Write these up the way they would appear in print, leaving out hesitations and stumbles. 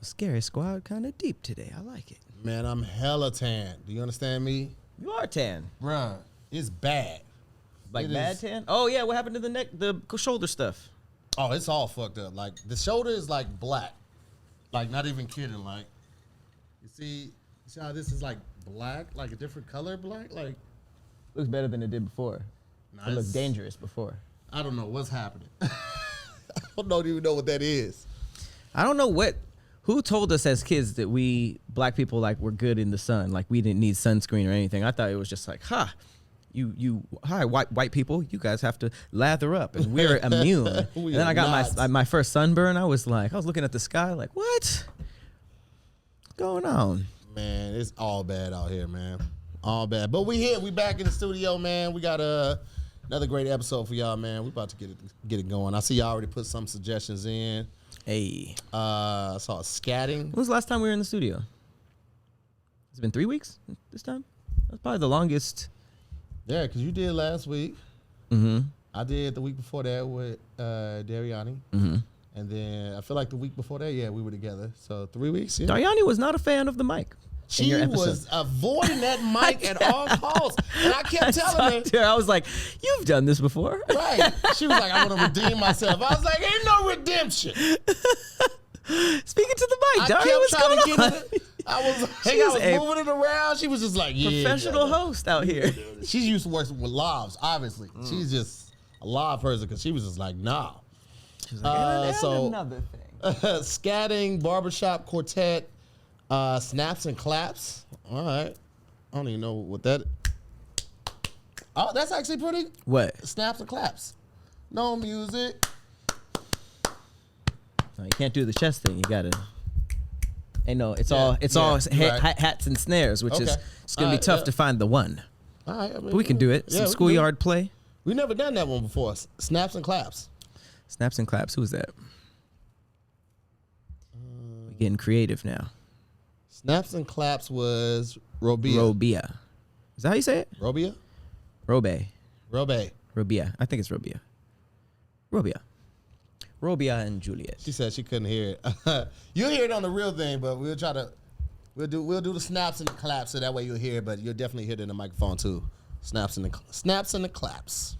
Scary Squad kind of deep today. I like it. Man, I'm hella tan. Do you understand me? You are tan. Bruh, it's bad. Like bad tan? Oh, yeah. What happened to the neck, the shoulder stuff? Oh, it's all fucked up. Like, the shoulder is, like, black. Like, not even kidding. Like, you see how this is, like, black? Like, a different color black? Like, looks better than it did before. Nice. It looked dangerous before. I don't know what's happening. I don't even know what that is. I don't know who told us as kids that we black people like were good in the sun, like we didn't need sunscreen or anything. I thought it was just like, hi white people, you guys have to lather up and we're immune. And then I got my first sunburn. I was looking at the sky like, what's going on? Man, it's all bad out here, man. All bad. But we here. We back in the studio, man. We got another great episode for y'all, man. We about to get it going. I see y'all already put some suggestions in. Hey. I saw scatting. When was the last time we were in the studio? It's been 3 weeks this time? That's probably the longest. Yeah, because you did last week. Mm-hmm. I did the week before that with Dariani. Mm-hmm. And then I feel like the week before that, yeah, we were together. So 3 weeks. Yeah. Dariani was not a fan of the mic. She was avoiding that mic at all costs. And I kept telling her. I was like, you've done this before. Right. She was like, I want to redeem myself. I was like, ain't no redemption. Speaking to the mic, Daria, what's going on? I was moving it around. She was just like, yeah. Professional host out here. She's used to working with lives, obviously. She's just a live person because she was just like, nah. She was like, so another thing. Scatting, barbershop quartet, snaps and claps. All right. I don't even know what that. Oh, that's actually pretty. What? Snaps and claps. No music. No, you can't do the chest thing. You gotta. It's all right. hats and snares, which is it's gonna be tough to find the one. All right, but we can do it. Some schoolyard play. We've never done that one before. Snaps and claps. Snaps and claps. Who's that? We're getting creative now. Snaps and claps was Robia. Robia. Is that how you say it? Robia? Robe. Robia. I think it's Robia. Robia and Juliet. She said she couldn't hear it. You'll hear it on the real thing, but we'll do the snaps and the claps so that way you'll hear it, but you'll definitely hear it in the microphone too. Snaps and the claps.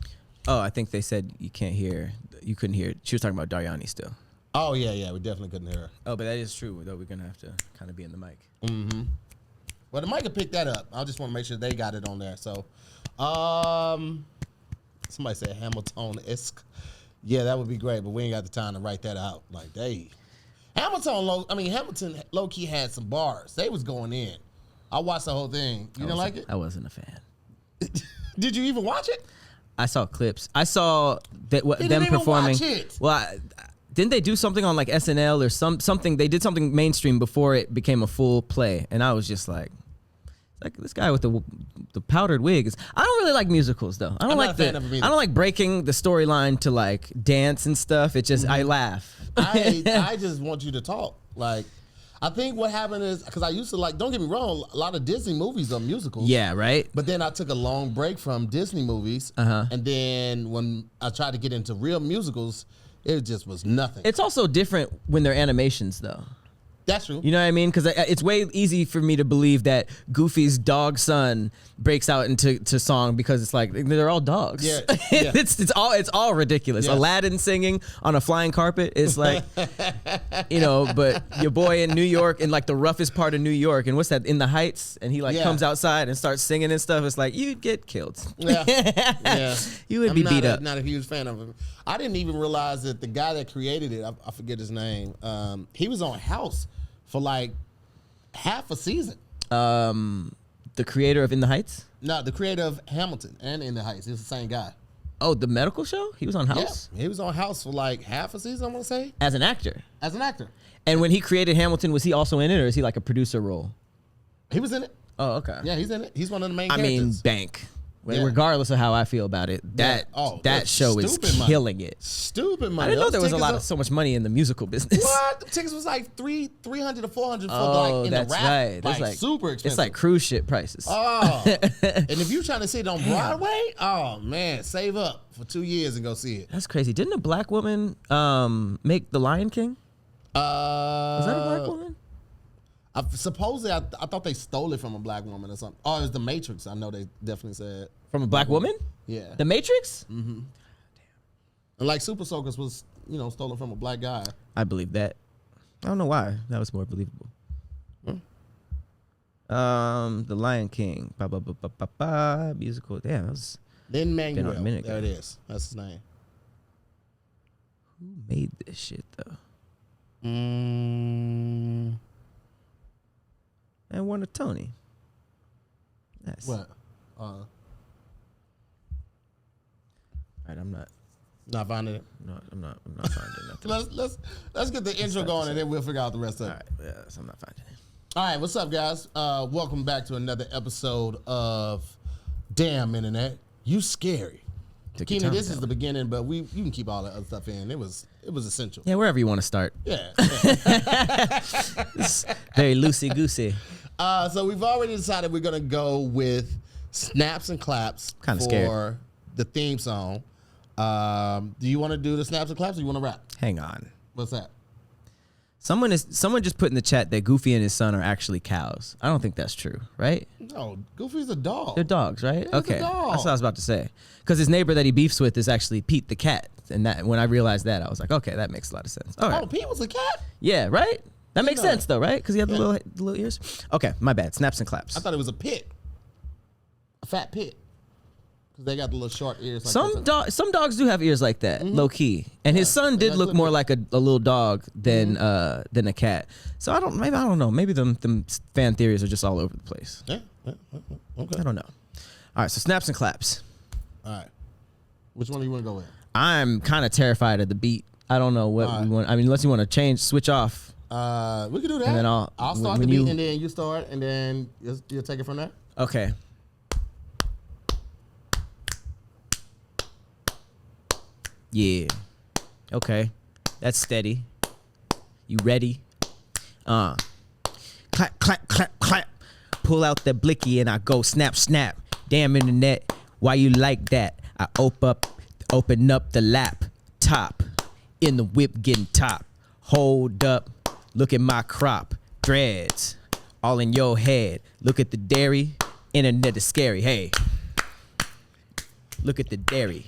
Oh, I think they said you couldn't hear it. She was talking about Dariani still. Oh yeah, we definitely couldn't hear her. Oh, but that is true though. We're gonna have to kind of be in the mic. Mm-hmm. Well, the mic will pick that up. I just want to make sure they got it on there. So, somebody said Hamilton-esque. Yeah, that would be great, but we ain't got the time to write that out. Like, Hamilton low-key had some bars. They was going in. I watched the whole thing. You didn't like it? I wasn't a fan. Did you even watch it? I saw clips. I saw them performing. Even watch it. Well, didn't they do something on like SNL or something? They did something mainstream before it became a full play, and I was just like this guy with the powdered wig is. I don't really like musicals though. I don't like breaking the storyline to like dance and stuff. It just I laugh. I just want you to talk. Like, I think what happened is because I used to like. Don't get me wrong. A lot of Disney movies are musicals. Yeah, right. But then I took a long break from Disney movies, and then when I tried to get into real musicals, it just was nothing. It's also different when they're animations though. That's true. You know what I mean? Because it's way easy for me to believe that Goofy's dog son breaks out into song because it's like they're all dogs. Yeah. it's all ridiculous. Yes. Aladdin singing on a flying carpet is like, but your boy in New York, in like the roughest part of New York, and what's that, in the Heights, and he comes outside and starts singing and stuff. It's like you'd get killed. Yeah. You would be beat up. Not a huge fan of him. I didn't even realize that the guy that created it, I forget his name. He was on House for like half a season. The creator of In the Heights? No, the creator of Hamilton and In the Heights. It's the same guy. Oh, the medical show? He was on House? Yeah, he was on House for like half a season, I want to say. As an actor? As an actor. And when he created Hamilton, was he also in it, or is he like a producer role? He was in it. Oh, okay. Yeah, he's in it. He's one of the main characters. I mean, bank. Regardless of how I feel about it, that show is killing it. Stupid money. I didn't know there was so much money in the musical business. What? The tickets was like $300 to $400 for like in the rap. Right. That's like super expensive. It's like cruise ship prices. Oh, and if you're trying to see it on Broadway, oh man, save up for 2 years and go see it. That's crazy. Didn't a black woman make The Lion King? Was that a black woman? Supposedly, I thought they stole it from a black woman or something. Oh, it was The Matrix. I know they definitely said. From a black woman? Yeah. The Matrix? Mm-hmm. And like Super Soakers was, stolen from a black guy. I believe that. I don't know why. That was more believable. The Lion King. Musical. Damn, that was Lin-Manuel. There it is. That's his name. Who made this shit though? Mm. And won a Tony. Nice. What? All right, I'm not finding it. No, I'm not finding nothing. let's get the intro going and then we'll figure out the rest of it. All right, yes, I'm not finding it. All right, what's up, guys? Welcome back to another episode of Damn Internet. You scary. Keenan, this is the beginning, but you can keep all that other stuff in. It was essential. Yeah, wherever you want to start. Yeah. It's very loosey goosey. So we've already decided we're gonna go with snaps and claps for the theme song. Do you want to do the snaps and claps, or you want to rap? Hang on. What's that? Someone just put in the chat that Goofy and his son are actually cows. I don't think that's true, right? No, Goofy's a dog. They're dogs, right? Yeah, okay, a dog. that's what I was about to say. Because his neighbor that he beefs with is actually Pete the cat, and that when I realized that, I was like, okay, that makes a lot of sense. All right. Oh, Pete was a cat? Yeah, right. That makes sense though, right? Because he had the little ears. Okay, my bad. Snaps and claps. I thought it was a pit, a fat pit. Because they got the little short ears. Like some dogs do have ears like that, low key. And his son did look more like a little dog than a cat. So I don't know. Maybe them fan theories are just all over the place. Yeah. Okay. I don't know. All right, so snaps and claps. All right. Which one do you want to go with? I'm kind of terrified of the beat. I don't know what we want. I mean, unless you want to switch off. We can do that. And then I'll start the beat and then you start and then you'll take it from there. Okay. Yeah. Okay. That's steady. You ready? Clap, clap, clap, clap. Pull out the blicky and I go snap, snap. Damn internet, why you like that? I open up the laptop. In the whip getting top. Hold up. Look at my crop. Dreads. All in your head. Look at the dairy. Internet is scary. Hey. Look at the dairy.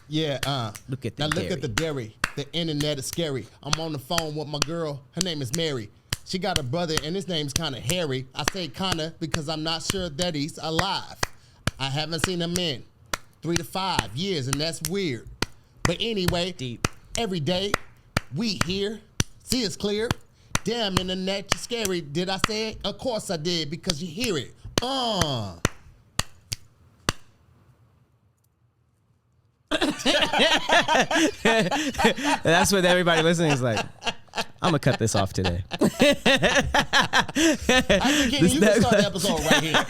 Yeah, Look at the dairy. Look at the dairy. The internet is scary. I'm on the phone with my girl. Her name is Mary. She got a brother and his name's kinda Harry. I say kinda because I'm not sure that he's alive. I haven't seen him in 3 to 5 years and that's weird. But anyway, Deep. Every day we here. See it's clear. Damn internet, you scary. Did I say it? Of course I did because you hear it. That's what everybody listening is like. I'm gonna cut this off today. You can start the episode right here.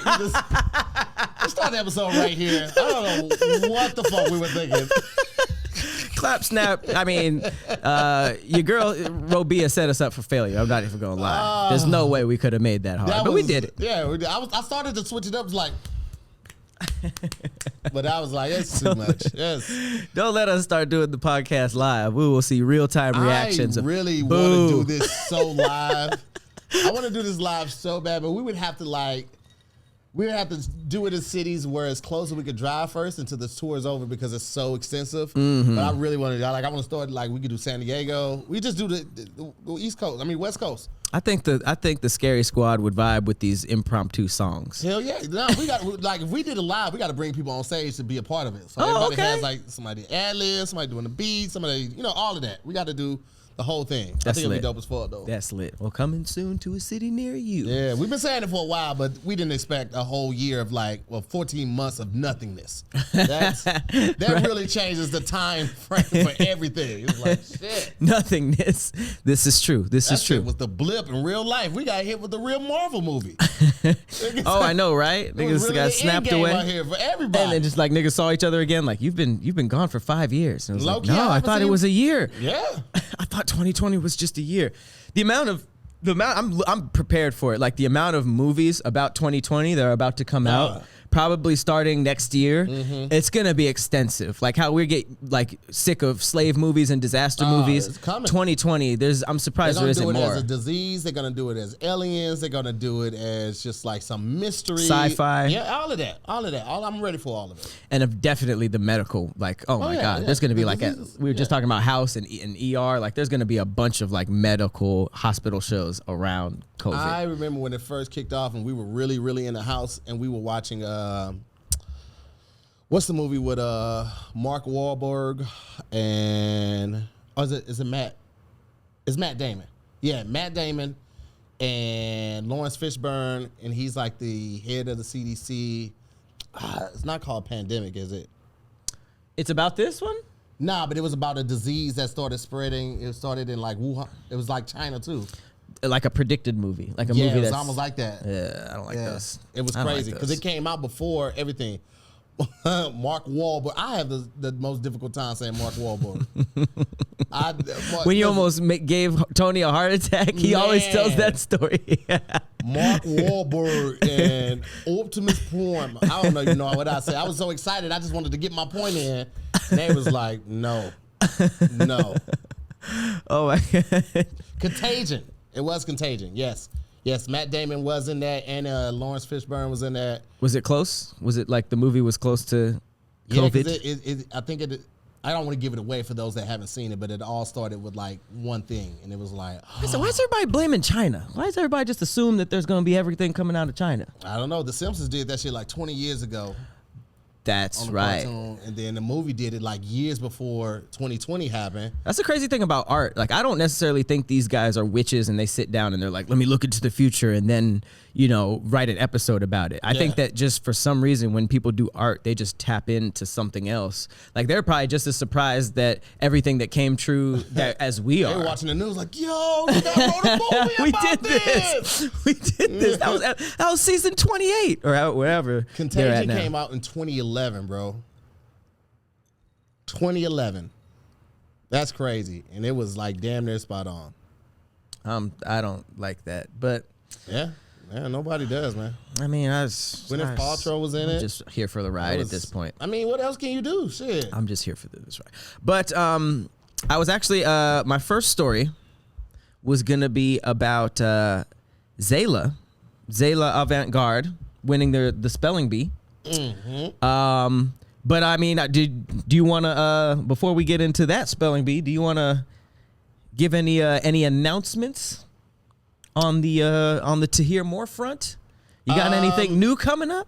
Let's start the episode right here. I don't know what the fuck we were thinking. Clap, snap. I mean, your girl Robia set us up for failure. I'm not even gonna lie. There's no way we could have made that hard, but we did it. Yeah, I started to switch it up, like, but I was like, it's too much. Yes. Don't let us start doing the podcast live. We will see real time reactions. I really want to do this so live. I want to do this live so bad, but we would have to do it in cities where it's close and we could drive first until the tour is over because it's so extensive. But I really want to, I want to start, we could do San Diego. We just do the East Coast. I mean, West Coast. I think the Scary Squad would vibe with these impromptu songs. Hell yeah! No, we got if we did it live, we got to bring people on stage to be a part of it. So everybody has somebody ad lib, somebody doing the beat, somebody all of that. We got to do the whole thing. I think it'll be dope as fuck though. That's lit. Well, coming soon to a city near you. Yeah, we've been saying it for a while, but we didn't expect a whole year of 14 months of nothingness. That really changes the time frame for everything. It's like shit. Nothingness. This is true. This is true. It was the blip in real life. We got hit with the real Marvel movie. Oh, I know, right? Niggas really got snapped away out here for everybody. And then just niggas saw each other again. Like you've been gone for 5 years. And it was no, I thought it was a year. Yeah. I thought 2020 was just a year. The amount I'm prepared for it. Like the amount of movies about 2020 that are about to come out probably starting next year. It's gonna be extensive. Like how we get like sick of slave movies and disaster movies. It's coming. 2020. I'm surprised there isn't more. They're gonna do it as a disease. They're gonna do it as aliens. They're gonna do it as just like some mystery, sci-fi. Yeah, all of that. I'm ready for all of it. And definitely the medical. Like, oh my God, there's gonna be like we were just talking about House and ER. Like, there's gonna be a bunch of like medical hospital shows around COVID. I remember when it first kicked off, and we were really, really in the house, and we were watching. What's the movie with Mark Wahlberg and is it Matt? It's Matt Damon. Yeah, Matt Damon and Lawrence Fishburne, and he's like the head of the CDC. It's not called Pandemic, is it? It's about this one? Nah, but it was about a disease that started spreading. It started in like Wuhan. It was like China too. Like a predicted movie, like a movie that's that's almost like that. Yeah, I don't like those. It was crazy because it came out before everything. Mark Wahlberg. I have the most difficult time saying Mark Wahlberg. When you almost gave Tony a heart attack, he always tells that story. Mark Wahlberg and Optimus Prime. I don't even know what I said. I was so excited. I just wanted to get my point in. And they was like, no. Oh my God. Contagion. It was Contagion. Yes. Matt Damon was in that, and Lawrence Fishburne was in that. Was it close? Was it like the movie was close to COVID? I think it. I don't want to give it away for those that haven't seen it, but it all started with like one thing, and it was like, So why is everybody blaming China? Why does everybody just assume that there's going to be everything coming out of China? I don't know. The Simpsons did that shit like 20 years ago. That's right. Cartoon, and then the movie did it like years before 2020 happened. That's the crazy thing about art. Like, I don't necessarily think these guys are witches and they sit down and they're like, let me look into the future and then, write an episode about it. I think that just for some reason, when people do art, they just tap into something else. Like, they're probably just as surprised that everything that came true as we are. They were watching the news like, yo, you guys wrote a movie we about did this. We did this. That was season 28 or whatever. Contagion came out in 2011, bro. 2011. That's crazy. And it was like damn near spot on. I don't like that, but yeah, nobody does, man. I mean, Gwyneth Paltrow was in it. Just here for the ride at this point. I mean, what else can you do? Shit. I'm just here for this ride. But I was actually my first story was gonna be about Zayla Avant-Garde winning the spelling bee. Mm-hmm. But I mean, do you want to before we get into that spelling bee, do you want to give any announcements on the Tahir Moore front? You got anything new coming up?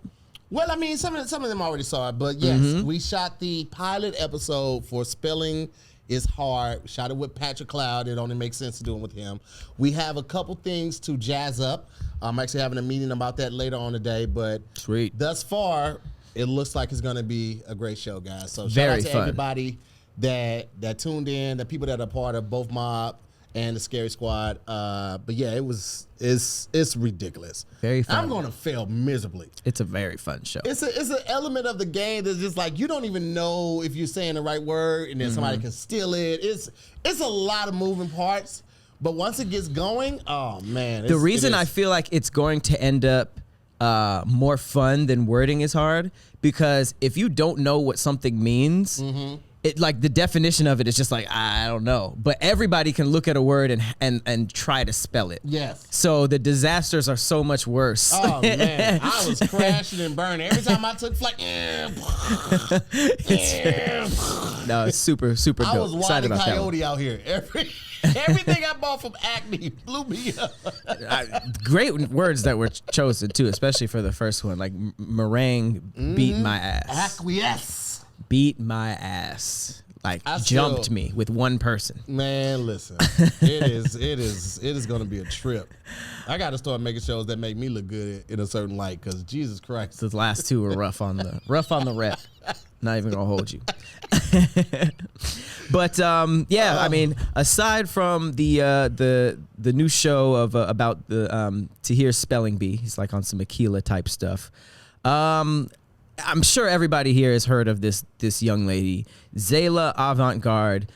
Well, I mean, some of them already saw it, but yes, we shot the pilot episode for Spelling is Hard. Shot it with Patrick Cloud. It only makes sense to do it with him. We have a couple things to jazz up. I'm actually having a meeting about that later on today, but sweet. Thus far, it looks like it's going to be a great show, guys. So Very shout out to fun. Everybody that tuned in, the people that are part of both Mob and the Scary Squad. But yeah, it's ridiculous. Very fun. I'm going to fail miserably. It's a very fun show. It's an element of the game that's just like you don't even know if you're saying the right word, and then somebody can steal it. It's a lot of moving parts, but once it gets going, oh man! The reason I feel like it's going to end up more fun than wording is hard, because if you don't know what something means, it like the definition of it is just like I don't know, but everybody can look at a word and try to spell it. Yes. So the disasters are so much worse. Oh man, I was crashing and burning every time I took flight. No, it's super dope. I was Wile E. Coyote out here. Everything I bought from Acme blew me up. Great words that were chosen too, especially for the first one. Like meringue beat my ass. Acquiesce. Beat my ass. Like jumped me with one person. Man, listen. It is gonna be a trip. I gotta start making shows that make me look good in a certain light, because Jesus Christ. The last two were rough on the rep. Not even gonna hold you. But yeah, I mean, aside from the new show of about the Tahir spelling bee, he's like on some Aquila type stuff. I'm sure everybody here has heard of this young lady, Zayla Avant-Garde.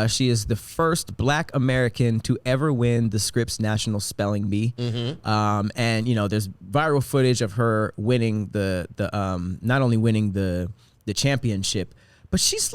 She is the first Black American to ever win the Scripps National Spelling Bee. And there's viral footage of her winning the not only winning the championship, but she's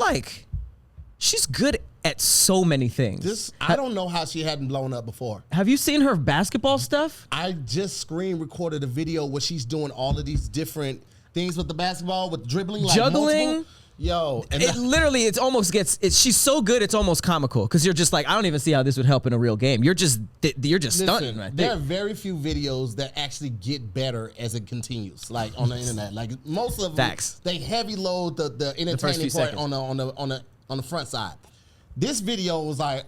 good at so many things. I don't know how she hadn't blown up before. Have you seen her basketball stuff? I just screen recorded a video where she's doing all of these different things with the basketball, with dribbling, like juggling. Multiple. Yo, and she's so good it's almost comical because you're just like, I don't even see how this would help in a real game. You're just stunting right there. There are very few videos that actually get better as it continues, like on the internet. Like most of them, they heavy load the entertaining part on the front side. This video was like,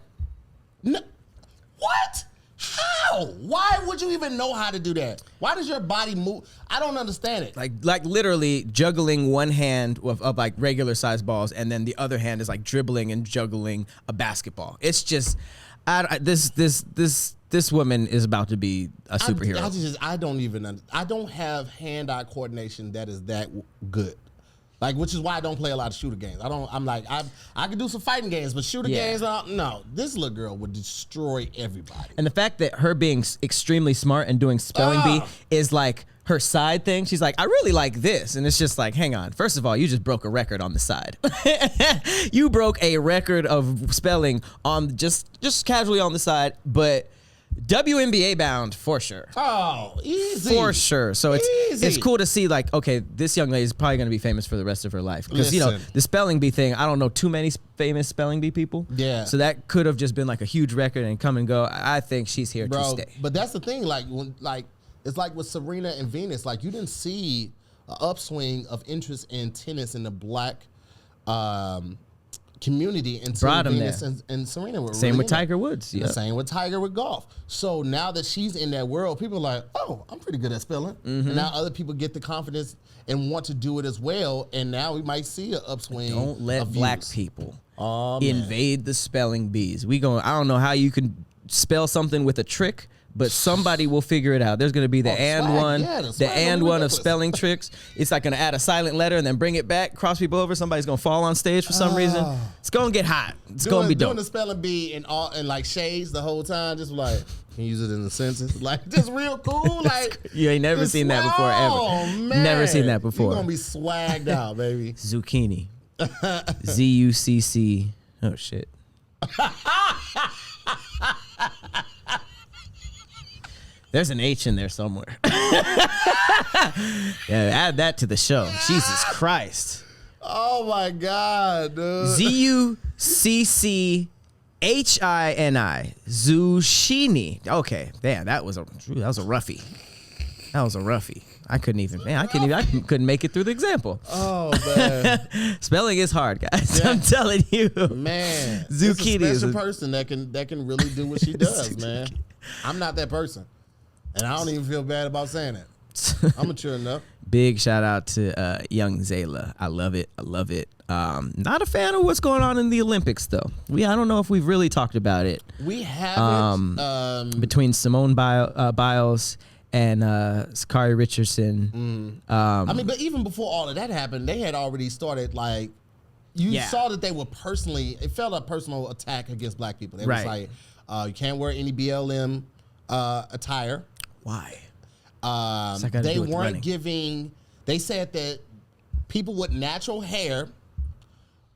what? How? Why would you even know how to do that? Why does your body move? I don't understand it. Like literally juggling one hand of like regular sized balls, and then the other hand is like dribbling and juggling a basketball. It's just, this woman is about to be a superhero. I don't have hand-eye coordination that is that good. Like, which is why I don't play a lot of shooter games. I can do some fighting games, but shooter games, no. This little girl would destroy everybody. And the fact that her being extremely smart and doing spelling bee is like her side thing. She's like, I really like this. And it's just like, hang on. First of all, you just broke a record on the side. You broke a record of spelling on just casually on the side, but WNBA bound for sure. Oh, easy. For sure. So it's cool to see, like, okay, this young lady is probably going to be famous for the rest of her life. Because, the spelling bee thing, I don't know too many famous spelling bee people. Yeah. So that could have just been like a huge record and come and go. I think she's here to stay. But that's the thing, it's like with Serena and Venus, like you didn't see an upswing of interest in tennis in the Black community until Venus and Serena were same with Tiger Woods. Yeah. Same with Tiger with golf. So now that she's in that world, people are like, oh, I'm pretty good at spelling. And now other people get the confidence and want to do it as well. And now we might see an upswing. Don't let Black people invade the spelling bees. I don't know how you can spell something with a trick, but somebody will figure it out. There's going to be the one of spelling tricks. It's like going to add a silent letter and then bring it back, cross people over. Somebody's going to fall on stage for some reason. It's going to get hot. It's going to be dope. Doing the spelling bee and like shades the whole time, just like, can you use it in the sentence? Like, just real cool. Like, you ain't never seen that before, ever. Oh, man. Never seen that before. You're going to be swagged out, baby. Zucchini. ZUCC. Oh, shit. There's an H in there somewhere. Yeah, add that to the show. Jesus Christ. Oh my God, dude. ZUCCHINI. Zucchini. Okay, damn, that was a roughie. That was a roughie. I couldn't make it through the example. Oh man. Spelling is hard, guys. Yeah. I'm telling you. Man. Zucchini is a special person that can really do what she does, man. I'm not that person. And I don't even feel bad about saying it. I'm mature enough. Big shout out to young Zayla. I love it. Not a fan of what's going on in the Olympics, though. I don't know if we've really talked about it. We haven't. Between Simone Biles and Sakari Richardson. But even before all of that happened, they had already started, like, you saw that they were it felt a personal attack against Black people. They was like, you can't wear any BLM attire. Why? They weren't giving. They said that people with natural hair,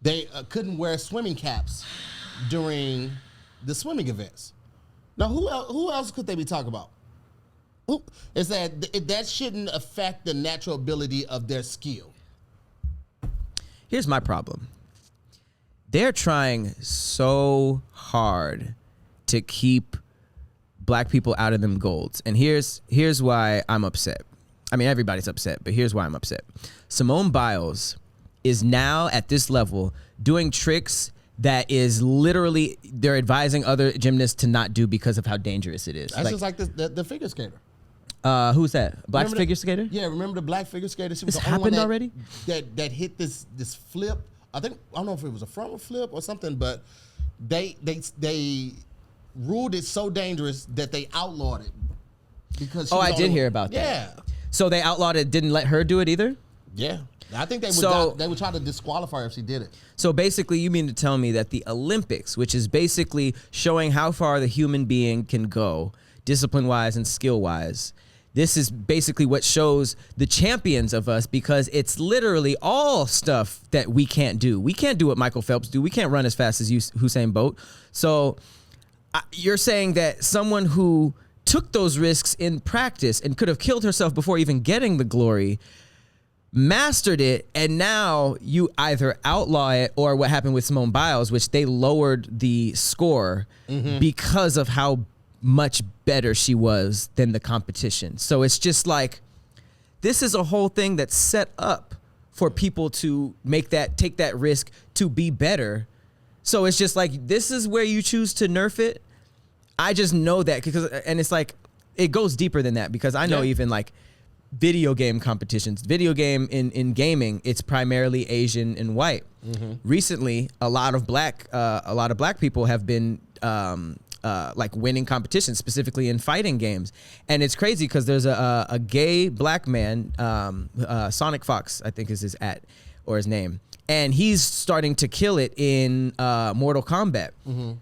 they couldn't wear swimming caps during the swimming events. Now, who else could they be talking about? Is that shouldn't affect the natural ability of their skill? Here's my problem. They're trying so hard to keep Black people out of them golds. And here's why I'm upset. I mean, everybody's upset, but here's why I'm upset. Simone Biles is now at this level doing tricks that is literally they're advising other gymnasts to not do because of how dangerous it is. That's just like the figure skater. Who's that? Black figure skater? Yeah, remember the black figure skater? She was this the only happened one already? That hit this flip. I don't know if it was a front flip or something, but they ruled it so dangerous that they outlawed it because I did hear about that. Yeah. So they outlawed it, didn't let her do it either? Yeah. I think they would try to disqualify her if she did it. So basically, you mean to tell me that the Olympics, which is basically showing how far the human being can go, discipline-wise and skill-wise, this is basically what shows the champions of us, because it's literally all stuff that we can't do. We can't do what Michael Phelps do. We can't run as fast as Usain Bolt. So you're saying that someone who took those risks in practice and could have killed herself before even getting the glory mastered it, and now you either outlaw it, or what happened with Simone Biles, which they lowered the score because of how much better she was than the competition. So it's just like, this is a whole thing that's set up for people to take that risk to be better. So it's just like, this is where you choose to nerf it. I just know that and it's like, it goes deeper than that, because I know even like video game competitions, in gaming, it's primarily Asian and white. Recently, a lot of black people have been like winning competitions, specifically in fighting games. And it's crazy because there's a gay black man, Sonic Fox, I think is his name. And he's starting to kill it in Mortal Kombat.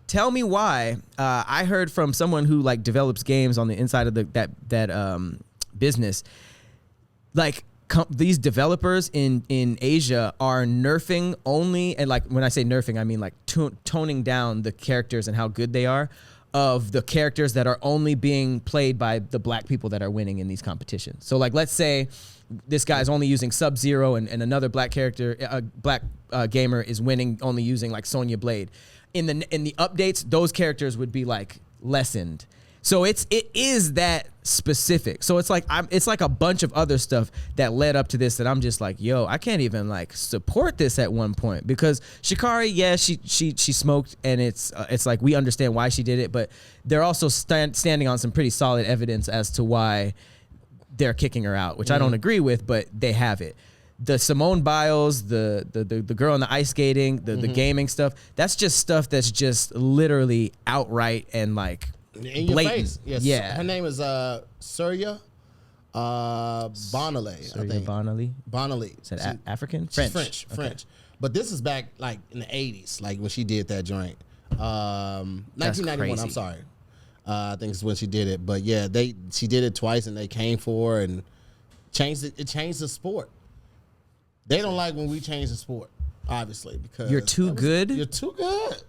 Tell me why. I heard from someone who like develops games on the inside of that business, like these developers in Asia are nerfing only, and like when I say nerfing, I mean like toning down the characters and how good they are, of the characters that are only being played by the black people that are winning in these competitions. So like, let's say this guy's only using Sub-Zero, and another black character, black gamer is winning only using like Sonya Blade. In the updates, those characters would be like lessened. So it is that specific. So it's like a bunch of other stuff that led up to this that I'm just like, yo, I can't even like support this at one point, because Shikari, yeah, she smoked, and it's like we understand why she did it, but they're also standing on some pretty solid evidence as to why they're kicking her out, which I don't agree with, but they have it. The Simone Biles, the girl in the ice skating, the gaming stuff, that's just stuff that's just literally outright and like in your blatant. face. Yes. Yeah. Her name is Surya Bonale, I think. Bonale. Is that African? French. Okay. French. But this is back like in the 80s, like when she did that joint. 1991, I'm sorry. I think it's when she did it. But yeah, she did it twice, and they came for her and changed it. It changed the sport. They don't like when we change the sport, obviously, because you're too good. You're too good.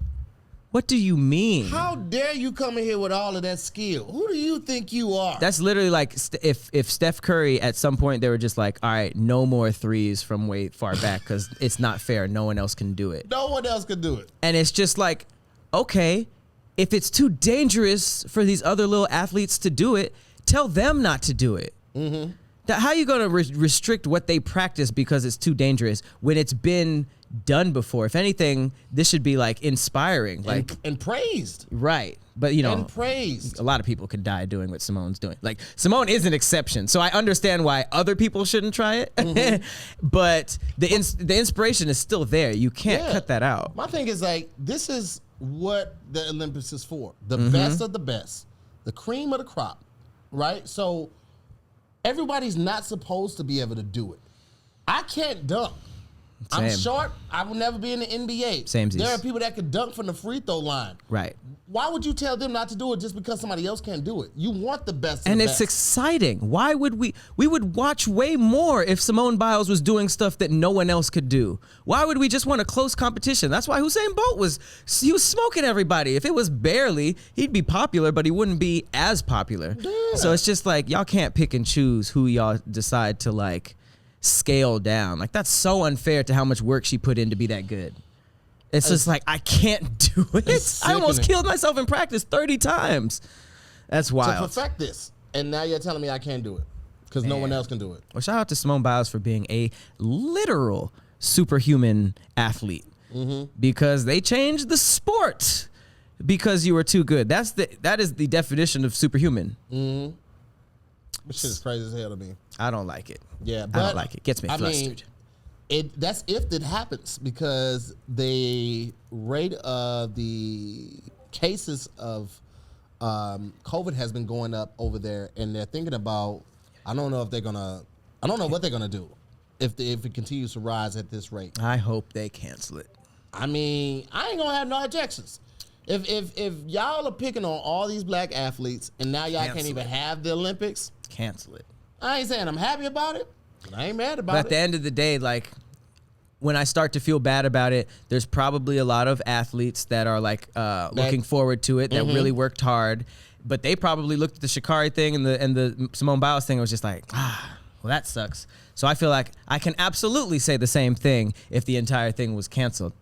What do you mean? How dare you come in here with all of that skill? Who do you think you are? That's literally like if Steph Curry at some point they were just like, all right, no more threes from way far back because it's not fair. No one else can do it. No one else can do it. And it's just like, okay, if it's too dangerous for these other little athletes to do it, tell them not to do it. How are you going to restrict what they practice because it's too dangerous when it's been done before? If anything, this should be like inspiring, like and praised, right? But you know, and praised. A lot of people could die doing what Simone's doing. Like Simone is an exception, so I understand why other people shouldn't try it. But the inspiration is still there. You can't cut that out. My thing is like, this is what the Olympics is for: the best of the best, the cream of the crop, right? So everybody's not supposed to be able to do it. I can't dunk. Same. I'm short. I will never be in the NBA. There are people that could dunk from the free throw line. Right. Why would you tell them not to do it just because somebody else can't do it? You want the best. And it's exciting. Why would we would watch way more if Simone Biles was doing stuff that no one else could do? Why would we just want a close competition? That's why Usain Bolt was smoking everybody. If it was barely, he'd be popular, but he wouldn't be as popular. Yeah. So it's just like, y'all can't pick and choose who y'all decide to like scale down. Like, that's so unfair to how much work she put in to be that good. It's just like, I can't do it. I almost killed myself in practice 30 times. That's wild. To perfect this, and now you're telling me I can't do it because no one else can do it. Well, shout out to Simone Biles for being a literal superhuman athlete, because they changed the sport because you were too good. That is the definition of superhuman. This shit is crazy as hell to me. I don't like it. Yeah, but I don't like it. Gets me flustered. That's if it happens, because the rate of the cases of COVID has been going up over there, and they're thinking about, I don't know what they're gonna do. if it continues to rise at this rate. I hope they cancel it. I mean, I ain't gonna have no objections. If y'all are picking on all these black athletes and now y'all can't even have the Olympics, cancel it. I ain't saying I'm happy about it. I ain't mad about it. But at the end of the day, like, when I start to feel bad about it, there's probably a lot of athletes that are like looking forward to it, that really worked hard, but they probably looked at the Sha'Carri thing and the Simone Biles thing and was just like, well, that sucks. So I feel like I can absolutely say the same thing if the entire thing was canceled.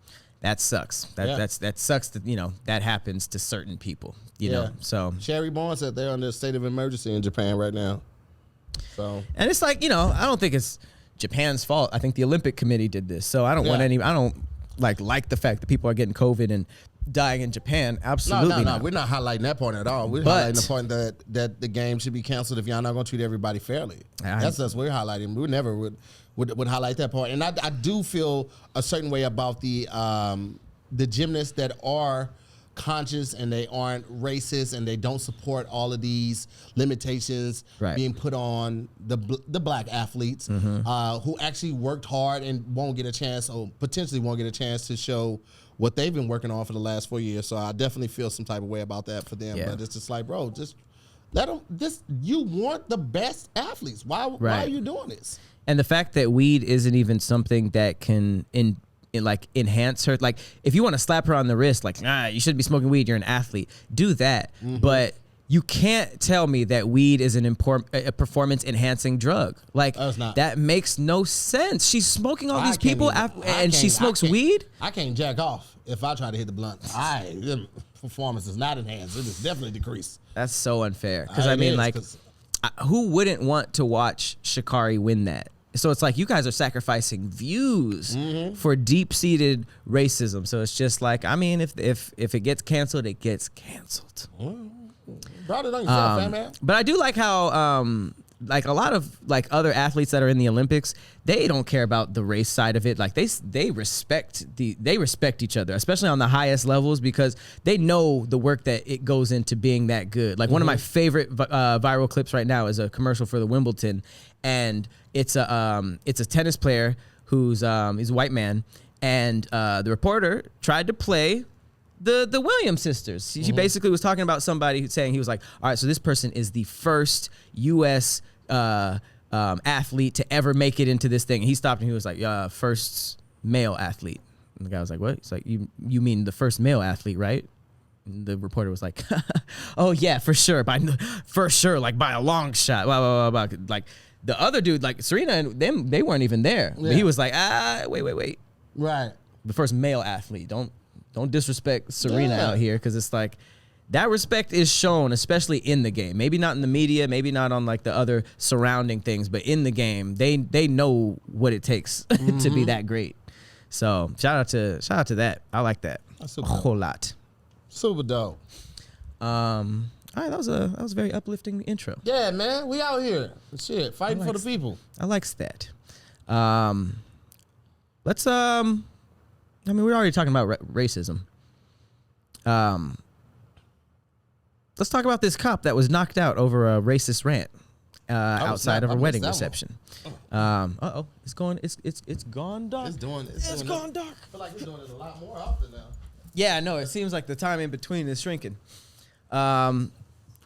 That sucks. That sucks that, you know, that happens to certain people, you know. So Sherry Bourne said they're under a state of emergency in Japan right now. So, and it's like, you know, I don't think it's Japan's fault. I think the Olympic Committee did this. So I don't want any, I don't like the fact that people are getting COVID and dying in Japan. Absolutely no. We're not highlighting that point at all. We're highlighting the point that the game should be canceled if y'all not going to treat everybody fairly. That's us. We're highlighting. We never would highlight that point. And I do feel a certain way about the gymnasts that are conscious and they aren't racist and they don't support all of these limitations being put on the black athletes who actually worked hard and won't get a chance or potentially won't get a chance to show what they've been working on for the last 4 years. So I definitely feel some type of way about that for them. But it's just like, bro, just let them. You want the best athletes. Why are you doing this? And the fact that weed isn't even something that can enhance her. Like, if you want to slap her on the wrist, like, you shouldn't be smoking weed, you're an athlete, do that. But you can't tell me that weed is a performance enhancing drug. Like, that makes no sense. She's smoking all these people and she smokes weed. I can't jack off if I try to hit the blunt. Performance is not enhanced. It is definitely decreased. That's so unfair. Because I mean, like, who wouldn't want to watch Sha'Carri win that? So it's like you guys are sacrificing views for deep-seated racism. So it's just like, I mean, if it gets canceled, it gets canceled. Brought it on yourself, man. But I do like how like a lot of like other athletes that are in the Olympics, they don't care about the race side of it. Like they respect each other, especially on the highest levels, because they know the work that it goes into being that good. Like one of my favorite viral clips right now is a commercial for the Wimbledon, and it's a tennis player who's he's a white man, and the reporter tried to play the Williams sisters. She basically was talking about somebody saying, he was like, all right, so this person is the first U.S. Athlete to ever make it into this thing. And he stopped and he was like, first male athlete. And the guy was like, what? He's like, you mean the first male athlete, right? And the reporter was like, oh yeah, for sure, like by a long shot. Blah, blah, blah, blah. Like the other dude, like Serena and them, they weren't even there. Yeah. But he was like, wait. Right. The first male athlete. Don't disrespect Serena out here, because it's like that respect is shown, especially in the game. Maybe not in the media, maybe not on like the other surrounding things, but in the game, they know what it takes to be that great. So shout out to that. I like that a whole lot. Super dope. All right, that was a very uplifting intro. Yeah, man, we out here, shit, fighting for the people. I likes that. Let's I mean, we're already talking about racism. Let's talk about this cop that was knocked out over a racist rant outside of a wedding reception. It's gone dark. It's gone dark. I feel like we're doing it a lot more often now. Yeah, no, it seems like the time in between is shrinking. But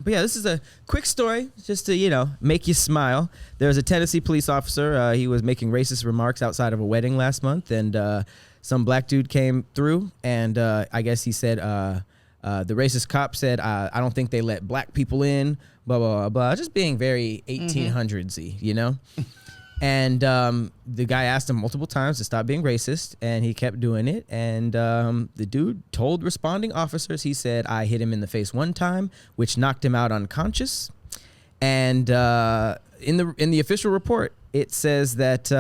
yeah, this is a quick story just to, make you smile. There's a Tennessee police officer. He was making racist remarks outside of a wedding last month, and some black dude came through, and I guess he said, the racist cop said, I don't think they let black people in, blah, blah, blah, blah. Just being very 1800s-y, And the guy asked him multiple times to stop being racist, and he kept doing it. And the dude told responding officers, he said, I hit him in the face one time, which knocked him out unconscious. And in the official report, it says that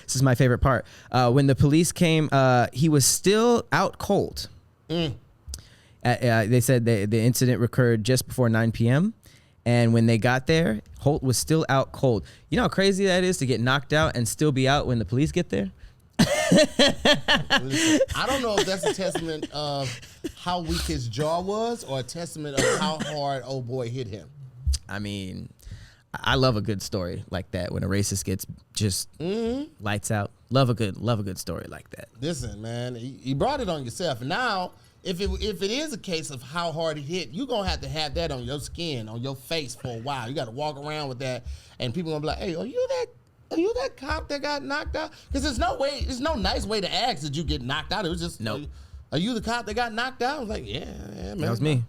this is my favorite part. When the police came, he was still out cold. They said the incident occurred just before 9 p.m. And when they got there, Holt was still out cold. You know how crazy that is to get knocked out and still be out when the police get there? I don't know if that's a testament of how weak his jaw was or a testament of how hard old boy hit him. I mean, I love a good story like that when a racist gets just lights out. Love a good story like that. Listen, man, you brought it on yourself, and now if it is a case of how hard it hit, you're gonna have that on your skin, on your face for a while. You got to walk around with that, and people gonna be like, "Hey, are you that cop that got knocked out?" Because there's no nice way to ask did you get knocked out. It was just, nope. Are you the cop that got knocked out? I was like, yeah, man. That was me.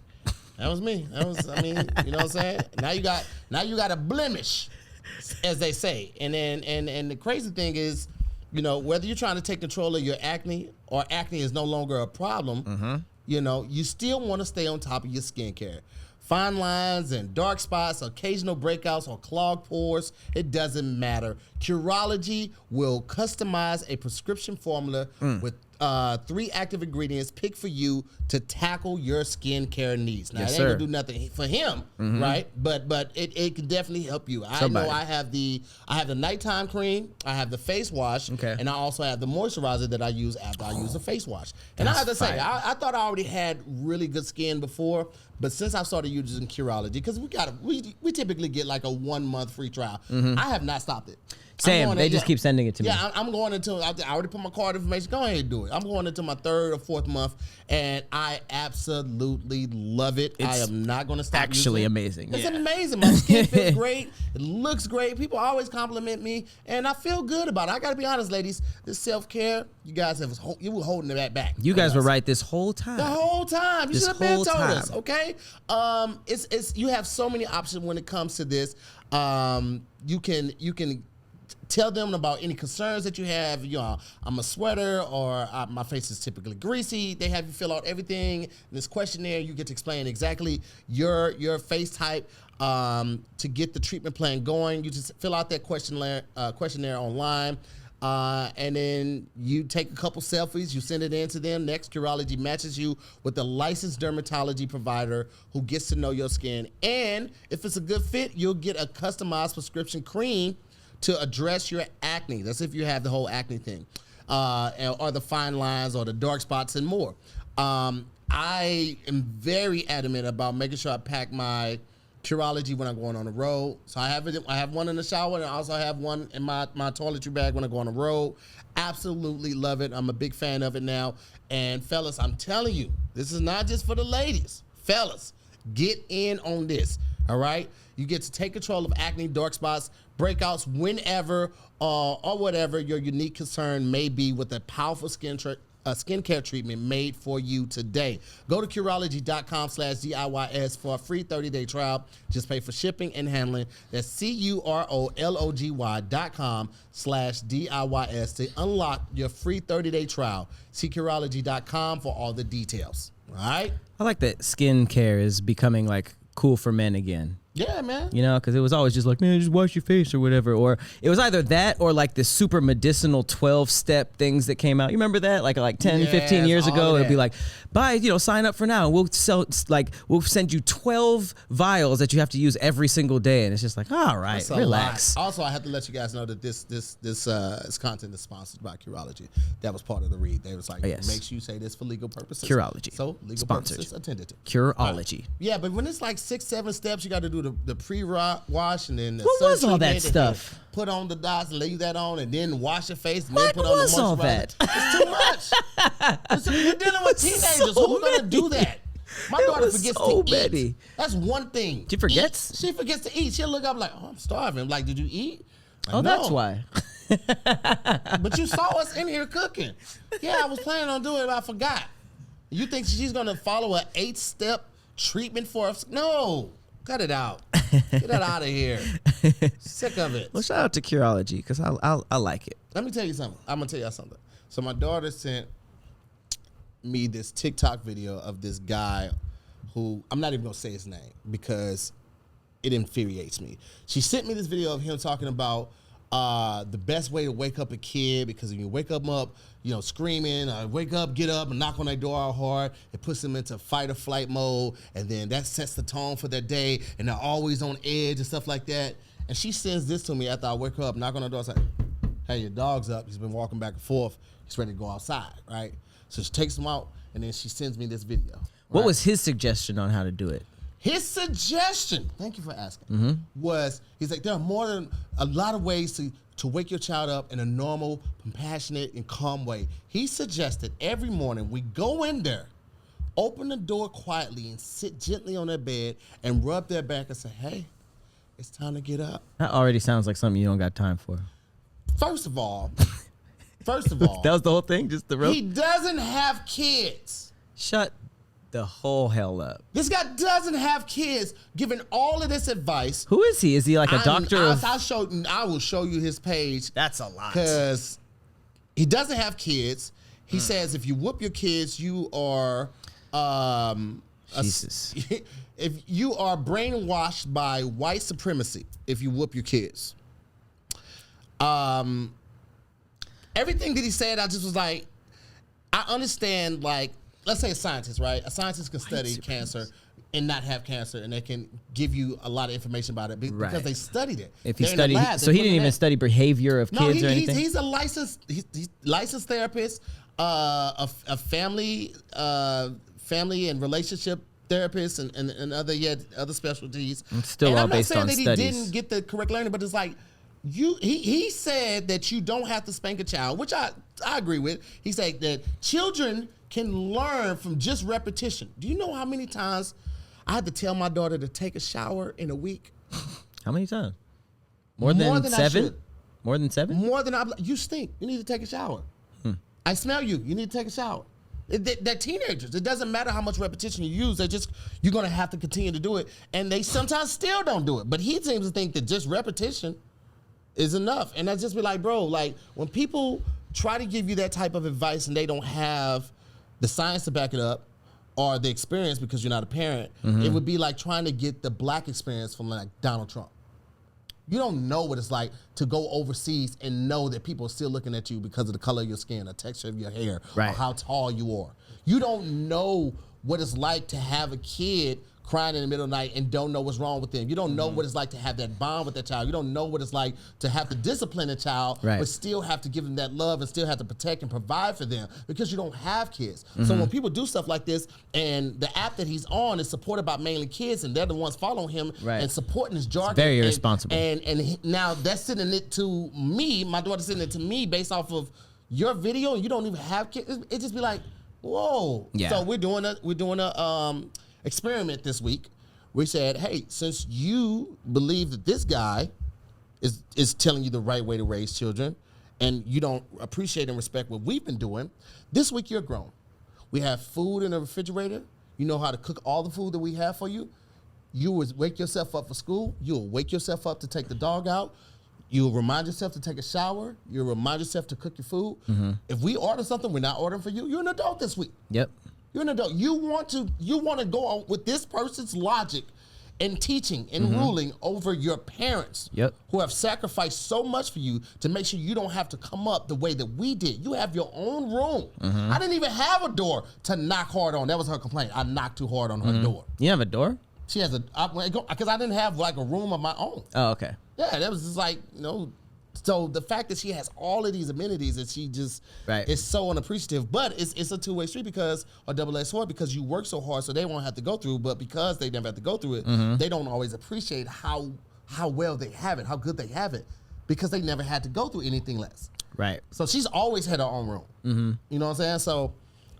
That was me. I mean, you know what I'm saying? Now you got a blemish, as they say. And the crazy thing is, you know, whether you're trying to take control of your acne or acne is no longer a problem, you know, you still want to stay on top of your skincare. Fine lines and dark spots, occasional breakouts or clogged pores, it doesn't matter. Curology will customize a prescription formula with 3 active ingredients picked for you to tackle your skincare needs. Now, it ain't gonna do nothing for him, right? But it can definitely help you. I know I have the nighttime cream, I have the face wash, and I also have the moisturizer that I use after I use the face wash. And I have to say, I thought I already had really good skin before, but since I started using Curology, because we typically get like a 1 month free trial, I have not stopped it. Same. They just keep sending it to me. Yeah, I'm going until I already put my card information. Go ahead and do it. I'm going into my 3rd or 4th month, and I absolutely love it. I am not going to stop. Actually, amazing. It's amazing. My skin feels great. It looks great. People always compliment me, and I feel good about it. I got to be honest, ladies. This self-care, you guys you were holding that back. You guys were right this whole time. The whole time. You should have been told us. Okay. It's you have so many options when it comes to this. You can tell them about any concerns that you have. You know, I'm a sweater, or my face is typically greasy. They have you fill out everything in this questionnaire. You get to explain exactly your face type to get the treatment plan going. You just fill out that questionnaire online. And then you take a couple selfies, you send it in to them. Next, Curology matches you with a licensed dermatology provider who gets to know your skin. And if it's a good fit, you'll get a customized prescription cream to address your acne. That's if you have the whole acne thing, or the fine lines or the dark spots and more. I am very adamant about making sure I pack my Curology when I'm going on the road. So I have one in the shower, and I also have one in my toiletry bag when I go on the road. Absolutely love it. I'm a big fan of it now. And fellas, I'm telling you, this is not just for the ladies. Fellas, get in on this. All right? You get to take control of acne, dark spots, breakouts whenever or whatever your unique concern may be with a powerful skincare treatment made for you today. Go to Curology.com/DIYS for a free 30-day trial. Just pay for shipping and handling. That's Curology.com/DIYS to unlock your free 30-day trial. See Curology.com for all the details. All right? I like that skincare is becoming like cool for men again. Yeah, man. You know, because it was always just like, man, just wash your face or whatever. Or it was either that or like the super medicinal 12-step things that came out. You remember that? Like 10, 15 years ago, it'd be like, buy, sign up for now. We'll send you 12 vials that you have to use every single day. And it's just like, all right, relax. Also, I have to let you guys know that this content is sponsored by Curology. That was part of the read. They was like, make sure you say this for legal purposes. Curology. So legal purposes attended to. Curology. Yeah, but when it's like 6, 7 steps, you got to do the pre-wash and then what was all that stuff? Put on the dots, leave that on, and then wash your face and what then put on the moisturizer. All that? It's too much. You're dealing with teenagers. Who's going to do that? My daughter forgets to eat. That's one thing. She forgets? She forgets to eat. She'll look up like, I'm starving. I'm like, did you eat? Like, no. That's why. But you saw us in here cooking. Yeah, I was planning on doing it, but I forgot. You think she's going to follow an 8-step treatment for us? No. Cut it out. Get that out of here. Sick of it. Well, shout out to Curology because I like it. Let me tell you something. I'm going to tell you something. So my daughter sent me this TikTok video of this guy who, I'm not even going to say his name because it infuriates me. She sent me this video of him talking about the best way to wake up a kid, because when you wake them up, screaming, wake up, get up, and knock on their door all hard, it puts them into fight or flight mode, and then that sets the tone for their day, and they're always on edge and stuff like that. And she sends this to me after I wake her up, knock on the door, say, hey, your dog's up. He's been walking back and forth. He's ready to go outside, right? So she takes him out, and then she sends me this video. What was his suggestion on how to do it? His suggestion, thank you for asking, was he's like, there are more than a lot of ways to wake your child up in a normal, compassionate, and calm way. He suggested every morning we go in there, open the door quietly, and sit gently on their bed and rub their back and say, hey, it's time to get up. That already sounds like something you don't got time for. First of all, that was the whole thing, just the rope. He doesn't have kids. Shut the whole hell up. This guy doesn't have kids, giving all of this advice. Who is he? Is he like a doctor? I will show you his page. That's a lot. Because he doesn't have kids. He says if you whoop your kids, you are Jesus. If you are brainwashed by white supremacy, if you whoop your kids. Everything that he said, I just was like, I understand, like, let's say a scientist, right? A scientist can study cancer and not have cancer, and they can give you a lot of information about it because they studied it. If he studied, so he didn't even study behavior of kids or anything? He's a licensed therapist, a family and relationship therapist, and other specialties. It's still all based on studies. I'm not saying that he didn't get the correct learning, but it's like, he said that you don't have to spank a child, which I agree with. He said that children can learn from just repetition. Do you know how many times I had to tell my daughter to take a shower in a week? How many times? More than 7? More than 7? More than you stink. You need to take a shower. I smell you. You need to take a shower. They're teenagers. It doesn't matter how much repetition you use. You're going to have to continue to do it. And they sometimes still don't do it. But he seems to think that just repetition is enough. And I just be like, bro, like when people try to give you that type of advice and they don't have the science to back it up or the experience because you're not a parent, it would be like trying to get the black experience from like Donald Trump. You don't know what it's like to go overseas and know that people are still looking at you because of the color of your skin, the texture of your hair, or how tall you are. You don't know what it's like to have a kid crying in the middle of the night and don't know what's wrong with them. You don't know what it's like to have that bond with that child. You don't know what it's like to have to discipline a child, but still have to give them that love and still have to protect and provide for them because you don't have kids. So when people do stuff like this, and the app that he's on is supported by mainly kids, and they're the ones following him and supporting his jargon. It's very irresponsible. And now that's sending it to me, my daughter's sending it to me based off of your video, and you don't even have kids. It just be like, whoa. Yeah. So we're doing a experiment this week. We said, hey, since you believe that this guy is telling you the right way to raise children and you don't appreciate and respect what we've been doing, this week you're grown. We have food in the refrigerator. You know how to cook all the food that we have for you. You will wake yourself up for school. You'll wake yourself up to take the dog out. You'll remind yourself to take a shower. You'll remind yourself to cook your food. If we order something we're not ordering for you, you're an adult this week. Yep. You're an adult. You want to go on with this person's logic and teaching and ruling over your parents who have sacrificed so much for you to make sure you don't have to come up the way that we did. You have your own room. I didn't even have a door to knock hard on. That was her complaint. I knocked too hard on her door. You have a door? She has because I didn't have like a room of my own. Oh, okay. Yeah, that was just like, so the fact that she has all of these amenities and she just is so unappreciative, but it's a two-way street or double-edged sword because you work so hard so they won't have to go through, but because they never have to go through it, they don't always appreciate how well they have it, how good they have it, because they never had to go through anything less. Right. So she's always had her own room. You know what I'm saying? So,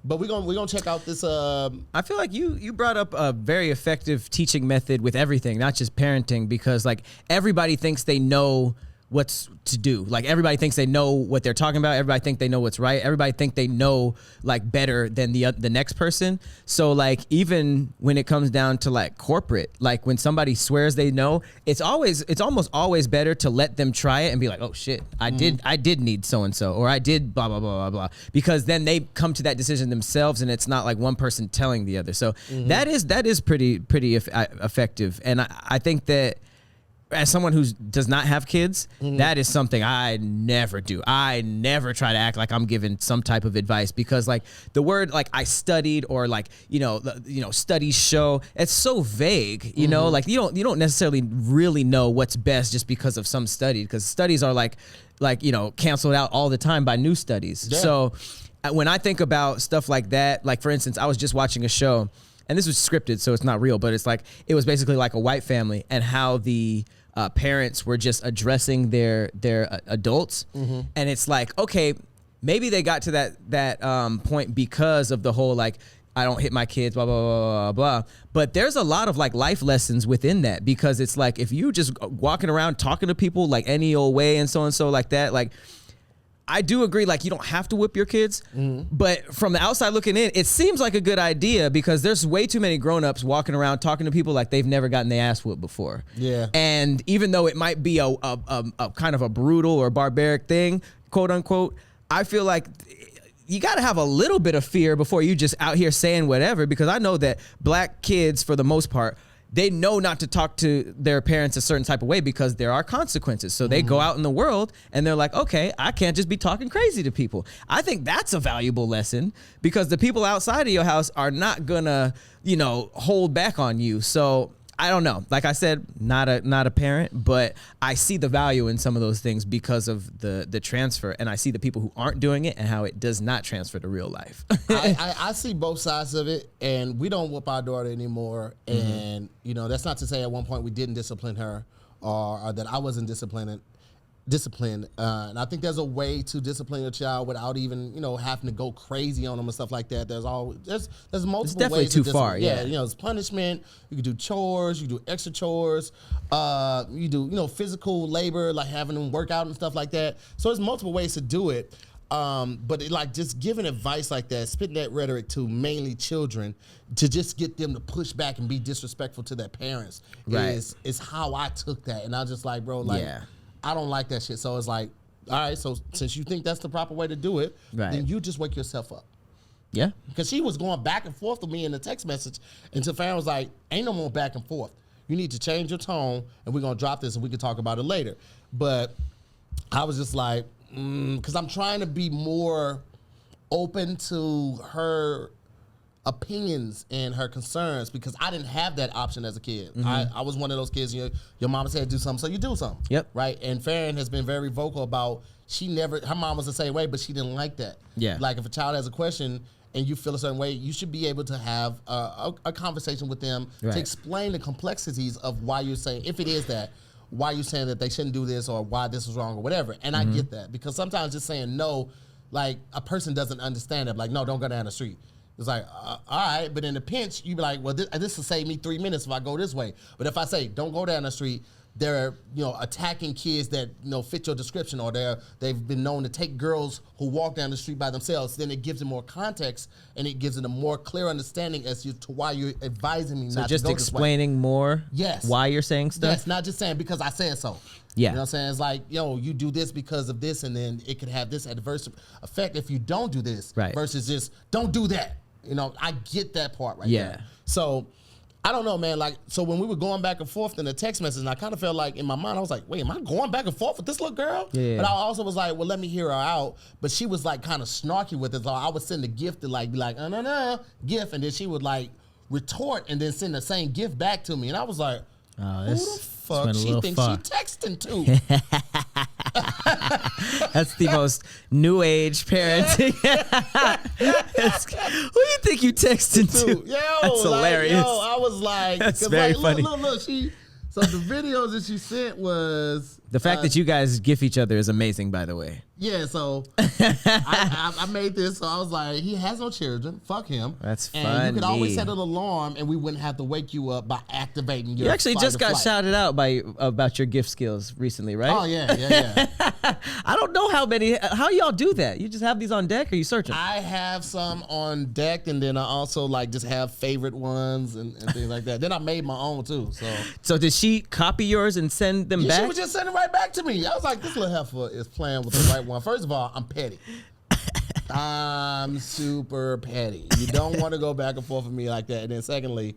but we're gonna check out this. I feel like you brought up a very effective teaching method with everything, not just parenting, because like everybody thinks they know what's to do. Like everybody thinks they know what they're talking about. Everybody think they know what's right. Everybody think they know like better than the next person. So like even when it comes down to like corporate, like when somebody swears they know, it's almost always better to let them try it and be like, oh shit, I did need so and so, or I did blah blah blah blah blah, because then they come to that decision themselves, and it's not like one person telling the other. So that is pretty effective, and I think that, as someone who does not have kids, that is something I never do. I never try to act like I'm giving some type of advice, because like the word like I studied or like, studies show, it's so vague, like you don't necessarily really know what's best just because of some study, because studies are like canceled out all the time by new studies. Yeah. So when I think about stuff like that, like for instance, I was just watching a show and this was scripted, so it's not real, but it's like, it was basically like a white family and how the parents were just addressing their adults. And it's like, okay, maybe they got to that point because of the whole, like, I don't hit my kids, blah, blah, blah, blah, blah. But there's a lot of like life lessons within that, because it's like, if you just walking around talking to people like any old way and so like that, like, I do agree, like, you don't have to whip your kids, but from the outside looking in, it seems like a good idea, because there's way too many grown-ups walking around talking to people like they've never gotten their ass whipped before. Yeah. And even though it might be a kind of a brutal or barbaric thing, quote unquote, I feel like you got to have a little bit of fear before you just out here saying whatever, because I know that black kids, for the most part, they know not to talk to their parents a certain type of way because there are consequences. So they go out in the world and they're like, okay, I can't just be talking crazy to people. I think that's a valuable lesson, because the people outside of your house are not gonna, hold back on you. So I don't know. Like I said, not a parent, but I see the value in some of those things because of the transfer, and I see the people who aren't doing it and how it does not transfer to real life. I see both sides of it, and we don't whoop our daughter anymore. And that's not to say at one point we didn't discipline her, or that I wasn't disciplined. And I think there's a way to discipline your child without even having to go crazy on them and stuff like that. There's multiple It's definitely ways too to far. Yeah, it's punishment. You can do chores. You do extra chores. You do physical labor, like having them work out and stuff like that. So there's multiple ways to do it. But just giving advice like that, spitting that rhetoric to mainly children, to just get them to push back and be disrespectful to their parents is how I took that. And I was just like, bro, I don't like that shit. So it's like, all right, so since you think that's the proper way to do it, then you just wake yourself up. Yeah. Because she was going back and forth with me in the text message until Farron was like, ain't no more back and forth. You need to change your tone, and we're going to drop this and we can talk about it later. But I was just like, because I'm trying to be more open to her opinions and her concerns, because I didn't have that option as a kid. I was one of those kids, your mama said do something, so you do something. Yep. Right? And Farron has been very vocal about, her mom was the same way, but she didn't like that. Yeah. Like, if a child has a question and you feel a certain way, you should be able to have a conversation with them to explain the complexities of why you're saying, if it is that, why you're saying that they shouldn't do this, or why this is wrong, or whatever. And I get that, because sometimes just saying no, like, a person doesn't understand it. Like, no, don't go down the street. It's like, all right, but in a pinch, you be like, well, this will save me 3 minutes if I go this way. But if I say, don't go down the street, they're attacking kids that fit your description, or they've been known to take girls who walk down the street by themselves. Then it gives them more context, and it gives them a more clear understanding as to why you're advising me not to go this way. So just explaining more why you're saying stuff? Yes, not just saying because I said so. Yeah. You know what I'm saying? It's like, you do this because of this, and then it could have this adverse effect if you don't do this, versus just don't do that. I get that part there. So I don't know, man. Like, so when we were going back and forth in the text message, and I kind of felt like in my mind, I was like, wait, am I going back and forth with this little girl? Yeah. But I also was like, well, let me hear her out. But she was like kind of snarky with it. So I would send a gift to be like, no, gift. And then she would like retort and then send the same gift back to me. And I was like, who the fuck she thinks she texting to? That's the most new age parenting. Who do you think you texting to? That's hilarious. I was like, that's very funny. Look, so the videos that she sent was the fact that you guys gif each other is amazing, by the way. Yeah, so I made this, so I was like, he has no children. Fuck him. That's funny. And you could always set an alarm, and we wouldn't have to wake you up by activating your. You actually just got shouted out about your gift skills recently, right? Oh yeah. I don't know how y'all do that. You just have these on deck, or you searching? I have some on deck, and then I also just have favorite ones and things like that. Then I made my own too. So did she copy yours and send them back? She would just send it right back to me. I was like, this little heifer is playing with the right one. First of all, I'm petty. I'm super petty. You don't want to go back and forth with me like that. And then secondly,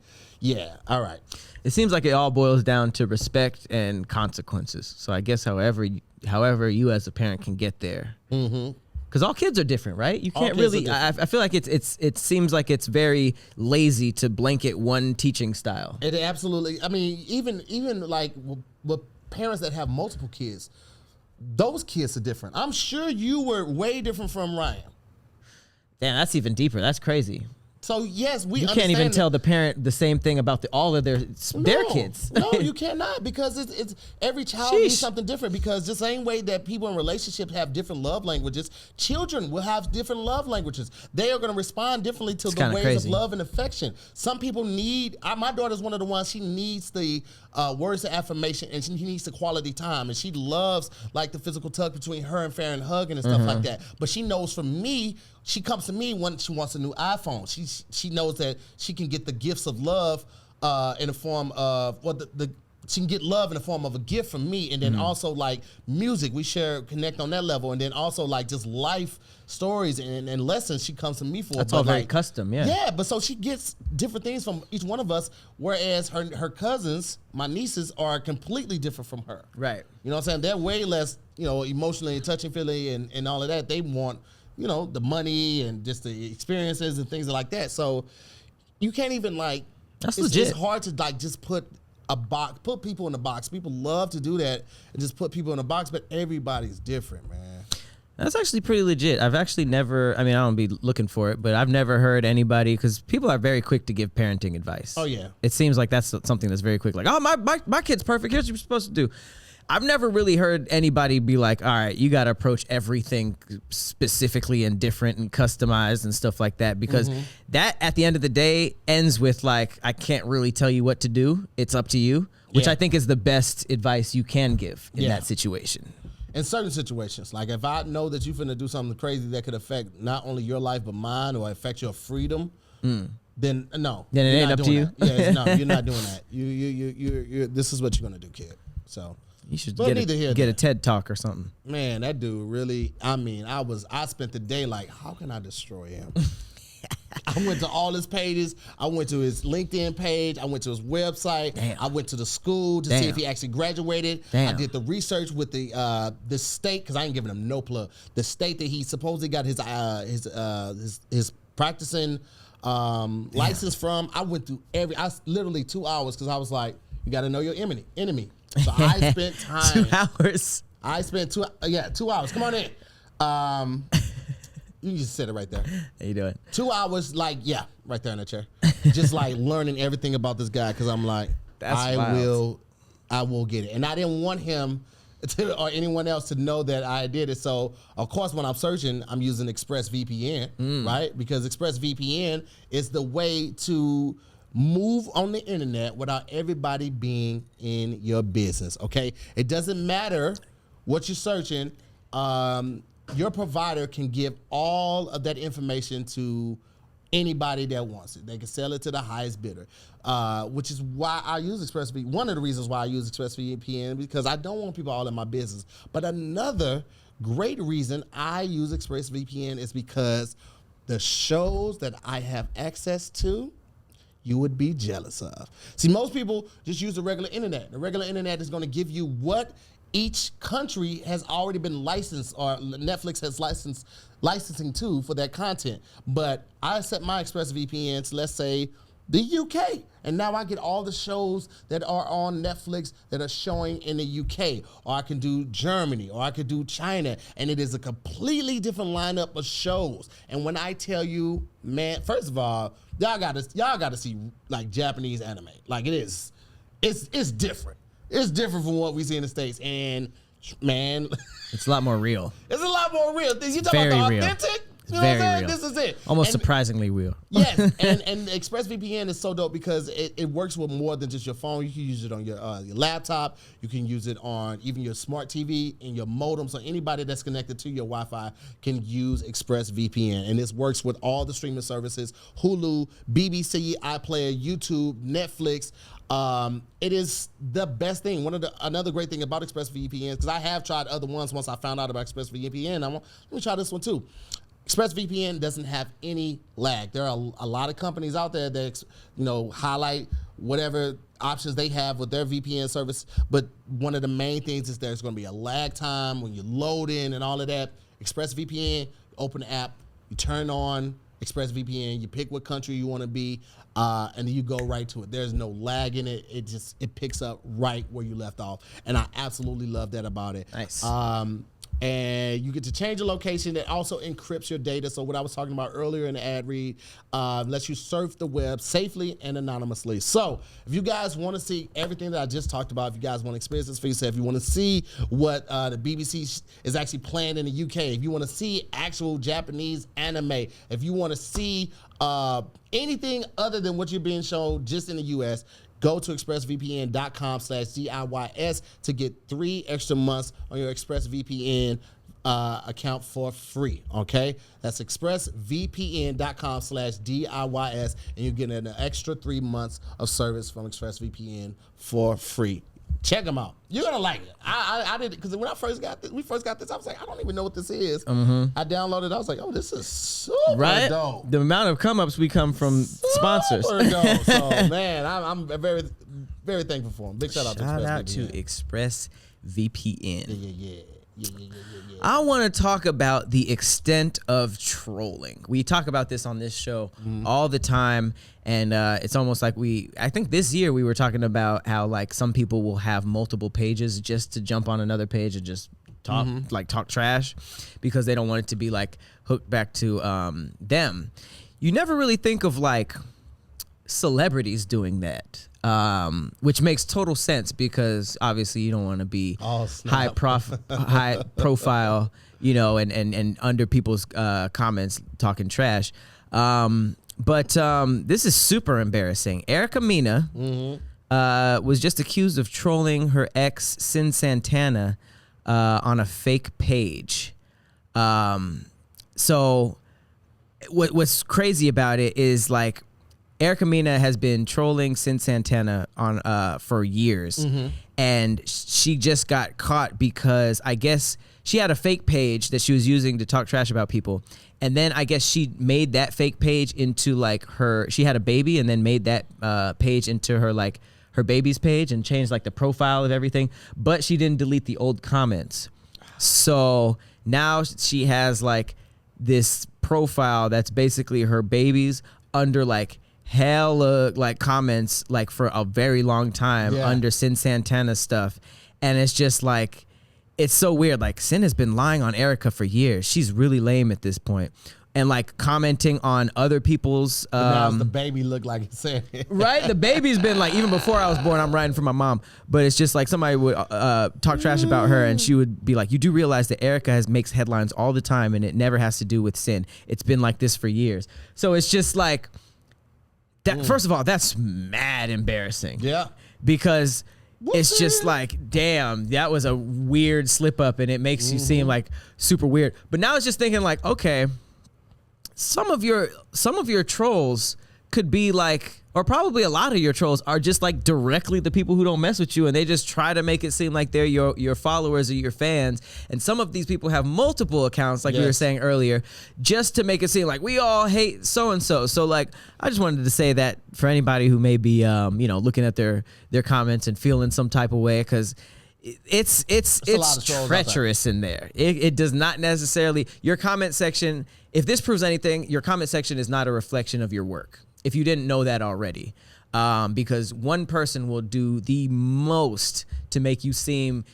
all right. It seems like it all boils down to respect and consequences. So I guess however you as a parent can get there. Because all kids are different, right? You can't really. I feel like it seems like it's very lazy to blanket one teaching style. It absolutely. I mean, even like with parents that have multiple kids, those kids are different. I'm sure you were way different from Ryan. Damn, that's even deeper. That's crazy. So yes, we you understand can't even that. tell the parent the same thing about all of their kids. No, you cannot, because it's every child needs something different. Because the same way that people in relationships have different love languages, children will have different love languages. They are going to respond differently to the ways of love and affection. Some people need. My daughter's one of the ones. She needs the words of affirmation, and she needs the quality time, and she loves like the physical touch between her and Farron hugging and stuff like that. But she knows from me. She comes to me when she wants a new iPhone. She knows that she can get the gifts of love in the form of she can get love in the form of a gift from me, and then also like music. We connect on that level, and then also like just life stories and lessons. She comes to me for. That's all very custom, yeah. Yeah, but so she gets different things from each one of us, whereas her cousins, my nieces, are completely different from her. Right. You know what I'm saying? They're way less, emotionally touchy-feely and all of that. They want, the money and just the experiences and things like that. So you can't even that's legit. It's hard to just put people in a box. People love to do that and just put people in a box, but everybody's different, man. That's actually pretty legit. I've actually never, I don't be looking for it, but I've never heard anybody, because people are very quick to give parenting advice. Oh, yeah. It seems like that's something that's very quick. Like, oh, my kid's perfect. Here's what you're supposed to do. I've never really heard anybody be like, all right, you got to approach everything specifically and different and customized and stuff like that, because that at the end of the day ends with I can't really tell you what to do. It's up to you, which I think is the best advice you can give in that situation. In certain situations, like if I know that you're finna do something crazy that could affect not only your life but mine, or affect your freedom, then no. Then it ain't up to you. Yeah, no, you're not doing that. You this is what you're gonna do, kid. So you should get a TED Talk or something. Man, that dude really. I spent the day like, how can I destroy him? I went to all his pages. I went to his LinkedIn page. I went to his website. Damn. I went to the school to see if he actually graduated. Damn. I did the research with the state, because I ain't giving him no plug. The state that he supposedly got his practicing license from. I went through literally 2 hours, because I was like, you got to know your enemy. So I spent time. 2 hours. I spent 2 hours. Come on in. You just said it right there. How you doing? 2 hours, right there in the chair. Just learning everything about this guy, because I'm like, I will get it. And I didn't want him or anyone else to know that I did it. So, of course, when I'm searching, I'm using ExpressVPN, right? Because ExpressVPN is the way to move on the internet without everybody being in your business, okay? It doesn't matter what you're searching. Your provider can give all of that information to anybody that wants it. They can sell it to the highest bidder, which is why I use ExpressVPN. One of the reasons why I use ExpressVPN, because I don't want people all in my business. But another great reason I use ExpressVPN is because the shows that I have access to, you would be jealous of. See, most people just use the regular internet. The regular internet is going to give you what each country has already been licensed, or Netflix has licensing to for that content. But I set my ExpressVPN to, let's say, the UK. And now I get all the shows that are on Netflix that are showing in the UK. Or I can do Germany, or I could do China. And it is a completely different lineup of shows. And when I tell you, man, first of all, y'all gotta see Japanese anime. It's different. It's different from what we see in the States, and man, it's a lot more real. It's a lot more real. You talking about the authentic? You know what I'm saying? This is it. Almost surprisingly real. Yes, and ExpressVPN is so dope because it works with more than just your phone. You can use it on your laptop. You can use it on even your smart TV and your modem. So anybody that's connected to your Wi-Fi can use ExpressVPN, and this works with all the streaming services: Hulu, BBC, iPlayer, YouTube, Netflix. It is the best thing. Another great thing about ExpressVPN, because I have tried other ones once I found out about ExpressVPN. Let me try this one too. ExpressVPN doesn't have any lag. There are a lot of companies out there that highlight whatever options they have with their VPN service, but one of the main things is there's going to be a lag time when you load in and all of that. ExpressVPN, open the app, you turn on ExpressVPN, you pick what country you want to be, and then you go right to it. There's no lag in it. It picks up right where you left off, and I absolutely love that about it. Nice. and you get to change your location. That also encrypts your data. So what I was talking about earlier in the ad read lets you surf the web safely and anonymously. So if you guys want to see everything that I just talked about, if you guys want to experience this for yourself, if you want to see what the BBC is actually playing in the UK, if you want to see actual Japanese anime, if you want to see anything other than what you're being shown just in the US, go to expressvpn.com/DIYS to get 3 extra months on your ExpressVPN account for free. Okay, that's expressvpn.com/DIYS, and you're getting an extra 3 months of service from ExpressVPN for free. Check them out. You're gonna like it. I did it because when we first got this, I was like, I don't even know what this is. I downloaded it. I was like, oh, this is super dope. The amount of come ups we come from sponsors. Dope. So man, I'm very, very thankful for them. Big shout out to ExpressVPN. Yeah. I want to talk about the extent of trolling. We talk about this on this show all the time, and it's almost like I think this year we were talking about how like some people will have multiple pages just to jump on another page and just talk talk trash because they don't want it to be like hooked back to them. You never really think of like celebrities doing that. Which makes total sense because obviously you don't want to be high profile, you know, and under people's comments talking trash. But this is super embarrassing. Erika Mina was just accused of trolling her ex Sin Santana on a fake page. So what's crazy about it is like Erika Mina has been trolling Sin Santana on for years, and she just got caught because I guess she had a fake page that she was using to talk trash about people, and then I guess she made that fake page into like she had a baby, and then made that page into her baby's page and changed like the profile of everything, but she didn't delete the old comments. So now she has like this profile that's basically her baby's under like hella like comments like for a very long time under Sin Santana stuff, and it's just like it's so weird. Like Sin has been lying on Erika for years. She's really lame at this point, and like commenting on other people's now the baby look like he said right. The baby's been like, even before I was born, I'm writing for my mom, but it's just like somebody would talk trash about her, and she would be like, you do realize that Erika makes headlines all the time, and it never has to do with Sin. It's been like this for years. So it's just like that, first of all, that's mad embarrassing. Yeah. Because it's just like, damn, that was a weird slip up, and it makes you seem like super weird. But now it's just thinking like, okay, some of your trolls could be like, or probably a lot of your trolls are just like directly the people who don't mess with you, and they just try to make it seem like they're your followers or your fans. And some of these people have multiple accounts, like we were saying earlier, just to make it seem like we all hate so and so. So like, I just wanted to say that for anybody who may be looking at their comments and feeling some type of way, because it's treacherous in there. It does not necessarily, your comment section, if this proves anything, your comment section is not a reflection of your work, if you didn't know that already. Because one person will do the most to make it seem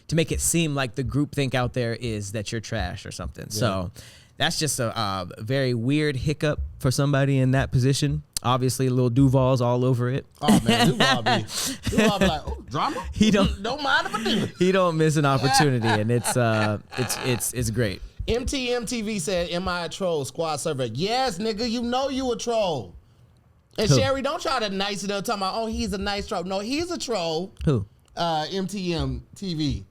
like the groupthink out there is that you're trash or something. Yeah. So that's just a very weird hiccup for somebody in that position. Obviously, little Duval's all over it. Oh man, Duval be like, oh, drama. He don't mind if I do. He don't miss an opportunity, and it's great. MTMTV said, "Am I a troll?" Squad server. Yes, nigga, you know you a troll. And Who? Sherry, don't try to nice it up talking about, oh, he's a nice troll. No, he's a troll. Who? MTMTV.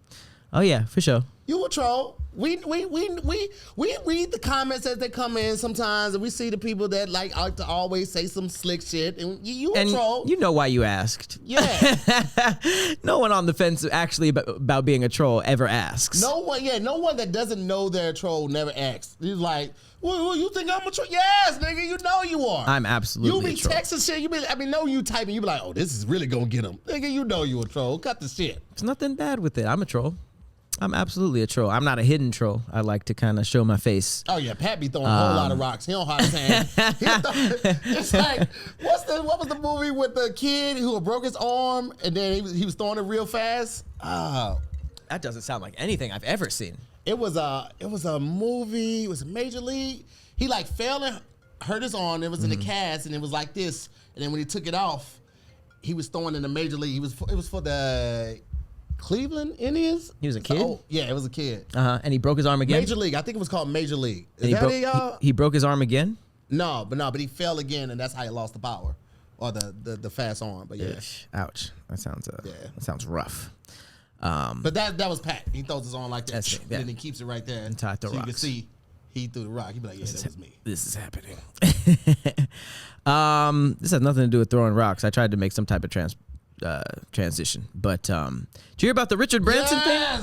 Oh yeah, for sure. You a troll. We read the comments as they come in sometimes, and we see the people that like to always say some slick shit, and you a troll. You know why you asked. Yeah. No one on the fence actually about being a troll ever asks. No one that doesn't know they're a troll never asks. He's like, well, you think I'm a troll? Yes, nigga, you know you are. I'm absolutely You be a troll. texting shit, you typing, you be like, oh, this is really gonna get him. Nigga, you know you a troll. Cut the shit. There's nothing bad with it. I'm a troll. I'm absolutely a troll. I'm not a hidden troll. I like to kind of show my face. Oh yeah, Pat be throwing a whole lot of rocks. He don't hide his hand. It's like, what was the movie with the kid who broke his arm and then he was throwing it real fast? Oh. That doesn't sound like anything I've ever seen. It was a movie. It was a Major League. He like fell and hurt his arm. It was in the cast, and it was like this. And then when he took it off, he was throwing in the Major League. It was for the Cleveland Indians. He was a kid? Yeah, it was a kid. And he broke his arm again? Major League. I think it was called Major League. He broke his arm again? No, but he fell again, and that's how he lost the power or the fast arm. But yeah. Ouch. That sounds rough. But that was Pat. He throws his arm like that, That's it, yeah. and then he keeps it right there. And tied the so you rocks. can see he threw the rock. He'd be like, yeah, that was me. This is happening. This has nothing to do with throwing rocks. I tried to make some type of transition. But did you hear about the Richard Branson thing?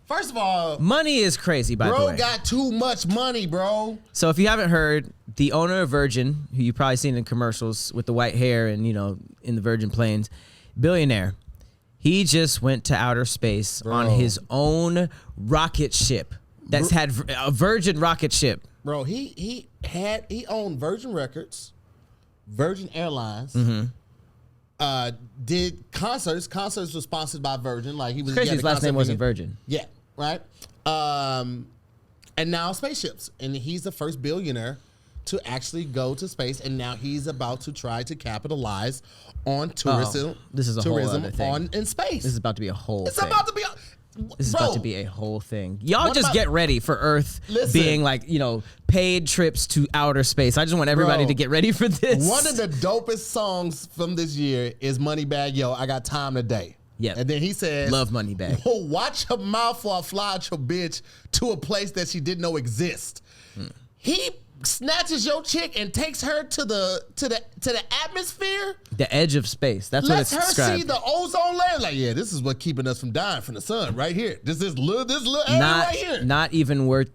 First of all, money is crazy, by the way. Bro got too much money, bro. So if you haven't heard, the owner of Virgin, who you've probably seen in commercials with the white hair and, in the Virgin planes, billionaire, he just went to outer space on his own rocket ship that's had a Virgin rocket ship. Bro, he owned Virgin Records, Virgin Airlines, did concerts. Concerts were sponsored by Virgin. Like he was crazy his last name wasn't Virgin. Yeah, right. And now spaceships. And he's the first billionaire to actually go to space, and now he's about to try to capitalize on tourism. This is a whole other thing. In space. This is about to be a whole It's thing. about to be This is about to be a whole thing. Y'all just get ready for Earth being like, paid trips to outer space. I just want everybody to get ready for this. One of the dopest songs from this year is Moneybag Yo, I Got Time Today. Yeah. And then he says, love Moneybag. Oh, watch her mouth while I fly out your bitch to a place that she didn't know exist. He snatches your chick and takes her to the atmosphere. The edge of space. That's what it's described. Let her see the ozone layer. Like, yeah, this is what keeping us from dying from the sun right here. This little area right here. Not even worth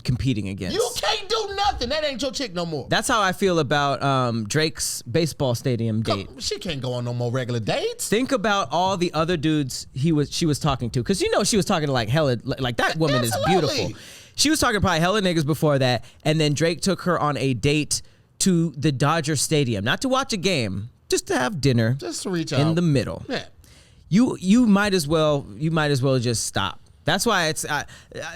competing against. You can't do nothing. That ain't your chick no more. That's how I feel about Drake's baseball stadium date. She can't go on no more regular dates. Think about all the other dudes she was talking to, because she was talking to like hella, like that woman is beautiful. She was talking to probably hella niggas before that, and then Drake took her on a date to the Dodger Stadium, not to watch a game, just to have dinner, just to reach out in the middle. Yeah, you might as well just stop. That's why it's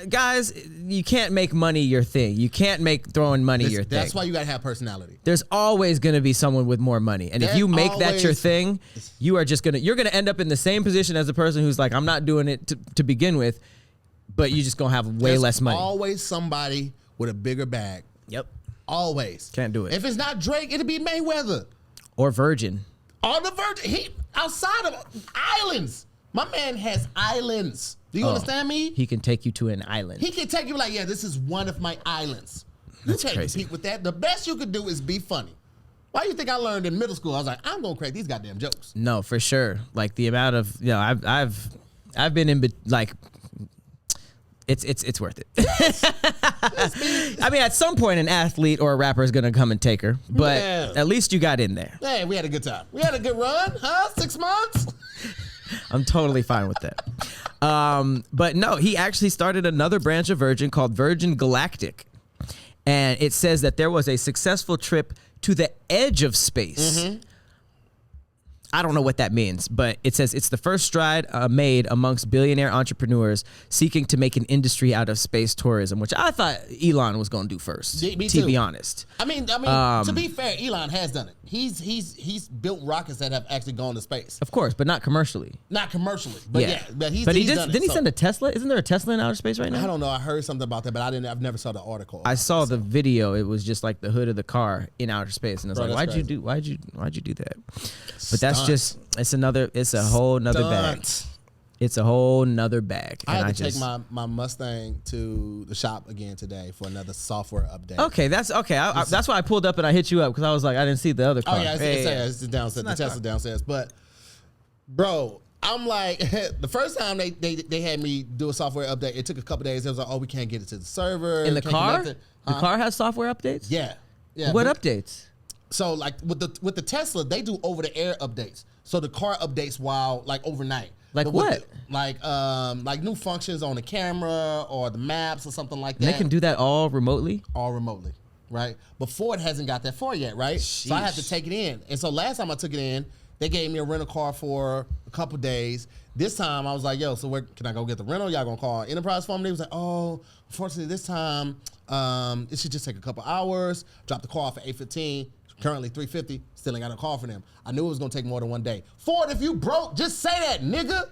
guys, you can't make money your thing. You can't make throwing money your thing. That's why you gotta have personality. There's always gonna be someone with more money, and if you make that your thing, you're gonna end up in the same position as the person who's like, I'm not doing it to begin with. But you just gonna have way less money. Always somebody with a bigger bag. Yep. Always. Can't do it. If it's not Drake, it'll be Mayweather. Or Virgin. Or the Virgin. He outside of islands. My man has islands. Do you understand me? He can take you to an island. He can take you like, yeah, this is one of my islands. You can't compete with that. The best you could do is be funny. Why do you think I learned in middle school? I was like, I'm gonna crack these goddamn jokes. No, for sure. Like the amount of I've been in like. It's worth it. I mean, at some point, an athlete or a rapper is gonna come and take her, but at least you got in there. Hey, we had a good time. We had a good run, huh? 6 months. I'm totally fine with that. But no, he actually started another branch of Virgin called Virgin Galactic, and it says that there was a successful trip to the edge of space. I don't know what that means, but it says it's the first stride made amongst billionaire entrepreneurs seeking to make an industry out of space tourism, which I thought Elon was going to do first, me to too. be honest. I mean, to be fair, Elon has done it. He's built rockets that have actually gone to space. Of course, but not commercially. Not commercially, but yeah. But he's he done it. Didn't he send a Tesla? Isn't there a Tesla in outer space right now? I don't know. I heard something about that, but I've never saw the article. I saw the video. It was just like the hood of the car in outer space, and I was like, why'd you do that? But that's just it's a whole nother bag. It's a whole nother bag. I had to take my Mustang to the shop again today for another software update. Okay, that's okay. That's why I pulled up and I hit you up because I was like, I didn't see the other car. Oh yeah, it's downstairs. The Tesla downstairs. But bro, I'm like, the first time they had me do a software update, it took a couple days. It was like, oh, we can't get it to the server. In the car? The car has software updates? Yeah. What updates? So like with the Tesla, they do over the air updates. So the car updates while like overnight. Like what? Like new functions on the camera or the maps or something like that. And they can do that all remotely? All remotely, right? But Ford hasn't got that far yet, right? Sheesh. So I have to take it in. And so last time I took it in, They gave me a rental car for a couple days. This time I was like, yo, so where can I go get the rental? Y'all gonna call Enterprise for me? They was like, oh, unfortunately this time it should just take a couple hours. Drop the car off at 8:15. Currently 3:50. Still ain't got a call for them. I knew it was gonna take more than one day. Ford, if you broke, just say that, nigga.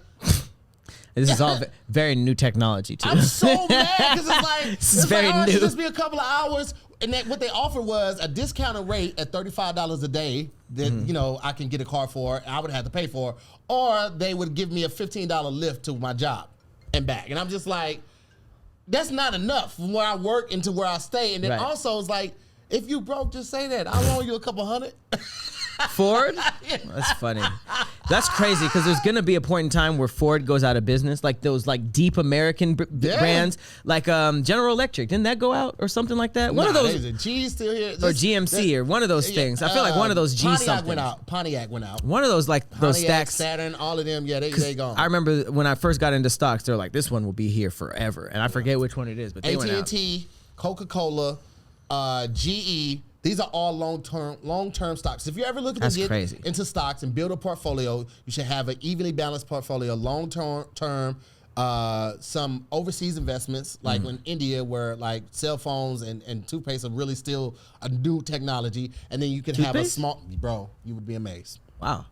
This is all very new technology too. I'm so mad because it's like this is very it new. should just be a couple of hours. And what they offered was a discounted rate at $35 a day that I can get a car for. I would have to pay for, or they would give me a $15 lift to my job and back. And I'm just like, that's not enough from where I work into where I stay. And then also it's like, if you broke, just say that. I'll loan you a couple hundred. Ford? That's funny. That's crazy because there's going to be a point in time where Ford goes out of business, like those like deep American brands, like General Electric. Didn't that go out or something like that? One of those. G's still here. Or GMC or one of those things. I feel like one of those G Pontiac something. went out. Pontiac went out. One of those like Pontiac, those stacks. Saturn, all of them, they gone. I remember when I first got into stocks, they're like, this one will be here forever. And I forget which one it is, but they went out. AT&T, Coca-Cola, GE. These are all long-term stocks. If you're ever looking to get into stocks and build a portfolio, you should have an evenly balanced portfolio, long-term, some overseas investments, like in India, where like cell phones and toothpaste are really still a new technology. And then you can have a small, bro, you would be amazed. Wow.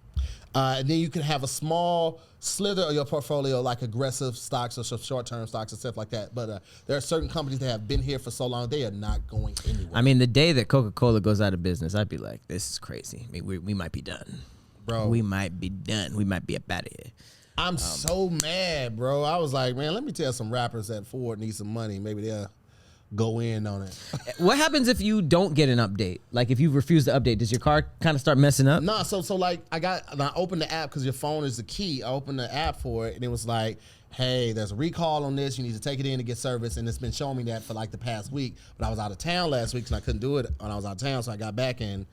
And then you can have a small slither of your portfolio, like aggressive stocks or some short-term stocks and stuff like that. But there are certain companies that have been here for so long, they are not going anywhere. I mean, the day that Coca-Cola goes out of business, I'd be like, this is crazy. I mean, we might be done. Bro. We might be done. We might be up out of here. I'm so mad, bro. I was like, man, let me tell some rappers that Ford needs some money. Maybe they'll go in on it. What happens if you don't get an update? Like if you refuse to update, does your car kind of start messing up? Nah, so like I opened the app because your phone is the key. I opened the app for it and it was like, hey, there's a recall on this. You need to take it in to get service. And it's been showing me that for like the past week. But I was out of town last week and I couldn't do it when I was out of town. So I got back and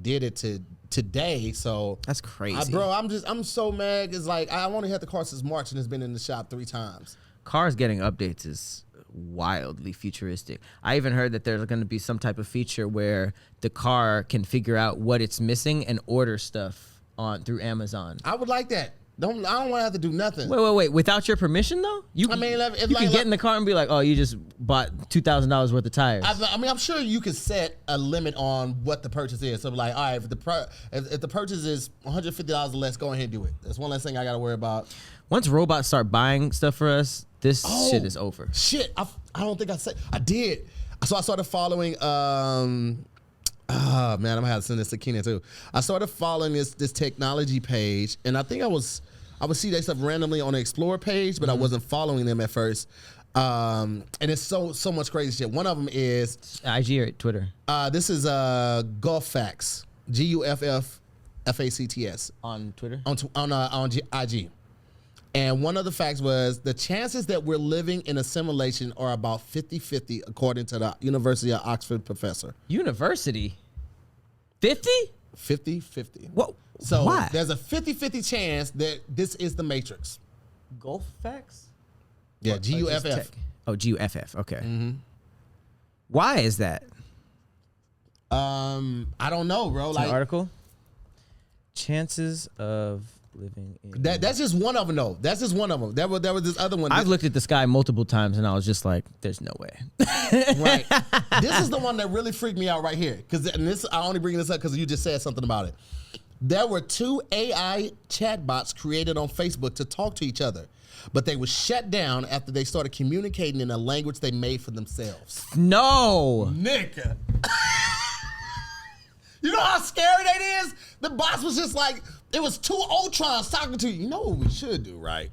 did it today. So that's crazy. Bro, I'm so mad. It's like I only had the car since March and it's been in the shop 3 times. Cars getting updates is wildly futuristic. I even heard that there's going to be some type of feature where the car can figure out what it's missing and order stuff through Amazon. I would like that. I don't want to have to do nothing. Wait. Without your permission, though? You can get in the car and be like, oh, you just bought $2,000 worth of tires. I'm sure you could set a limit on what the purchase is. So like, all right, if the purchase is $150 or less, go ahead and do it. That's one less thing I got to worry about. Once robots start buying stuff for us, this shit is over. Shit, I don't think I did. So I started following. Man, I'm gonna have to send this to Keenan too. I started following this technology page, and I think I would see that stuff randomly on the Explore page, but I wasn't following them at first. And it's so much crazy shit. One of them is IG or Twitter. This is GuffFacts, GuffFacts on Twitter on IG. And one of the facts was the chances that we're living in a simulation are about 50-50, according to the University of Oxford professor. University? 50? 50-50. What? So why? There's a 50-50 chance that this is the Matrix. GuffFacts? Yeah, GUFF. Oh, GUFF. Okay. Mm-hmm. Why is that? I don't know, bro. It's like an article? Chances of living in that's just one of them though. That's just one of them. There was this other one. I've looked at the sky multiple times and I was just like, there's no way. Right. This is the one that really freaked me out right here. I only bring this up because you just said something about it. There were 2 AI chatbots created on Facebook to talk to each other, but they were shut down after they started communicating in a language they made for themselves. No. Nigga. You know how scary that is? The boss was just like, it was 2 Ultrons talking to you. You know what we should do, right?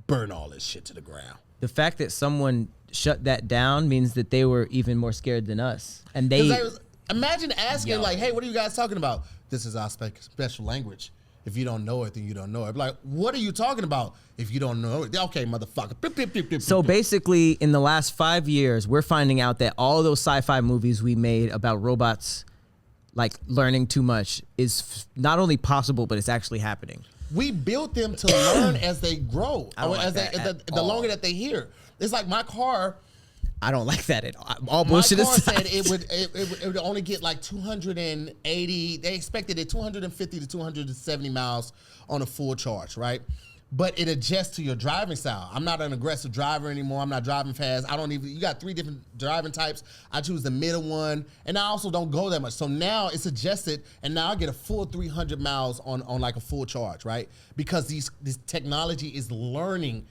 Burn all this shit to the ground. The fact that someone shut that down means that they were even more scared than us. And imagine asking, like, hey, what are you guys talking about? This is our special language. If you don't know it, then you don't know it. Like, what are you talking about? If you don't know it, okay, motherfucker. So basically, in the last 5 years, we're finding out that all those sci-fi movies we made about robots like learning too much is not only possible, but it's actually happening. We built them to learn as they grow, the longer that they hear. It's like my car. I don't like that at all. My Bullshit car aside. said it would only get like 280. They expected it 250 to 270 miles on a full charge, right? But it adjusts to your driving style. I'm not an aggressive driver anymore. I'm not driving fast. You got 3 different driving types. I choose the middle one, and I also don't go that much. So now it's adjusted, and now I get a full 300 miles on like a full charge, right? Because this technology is learning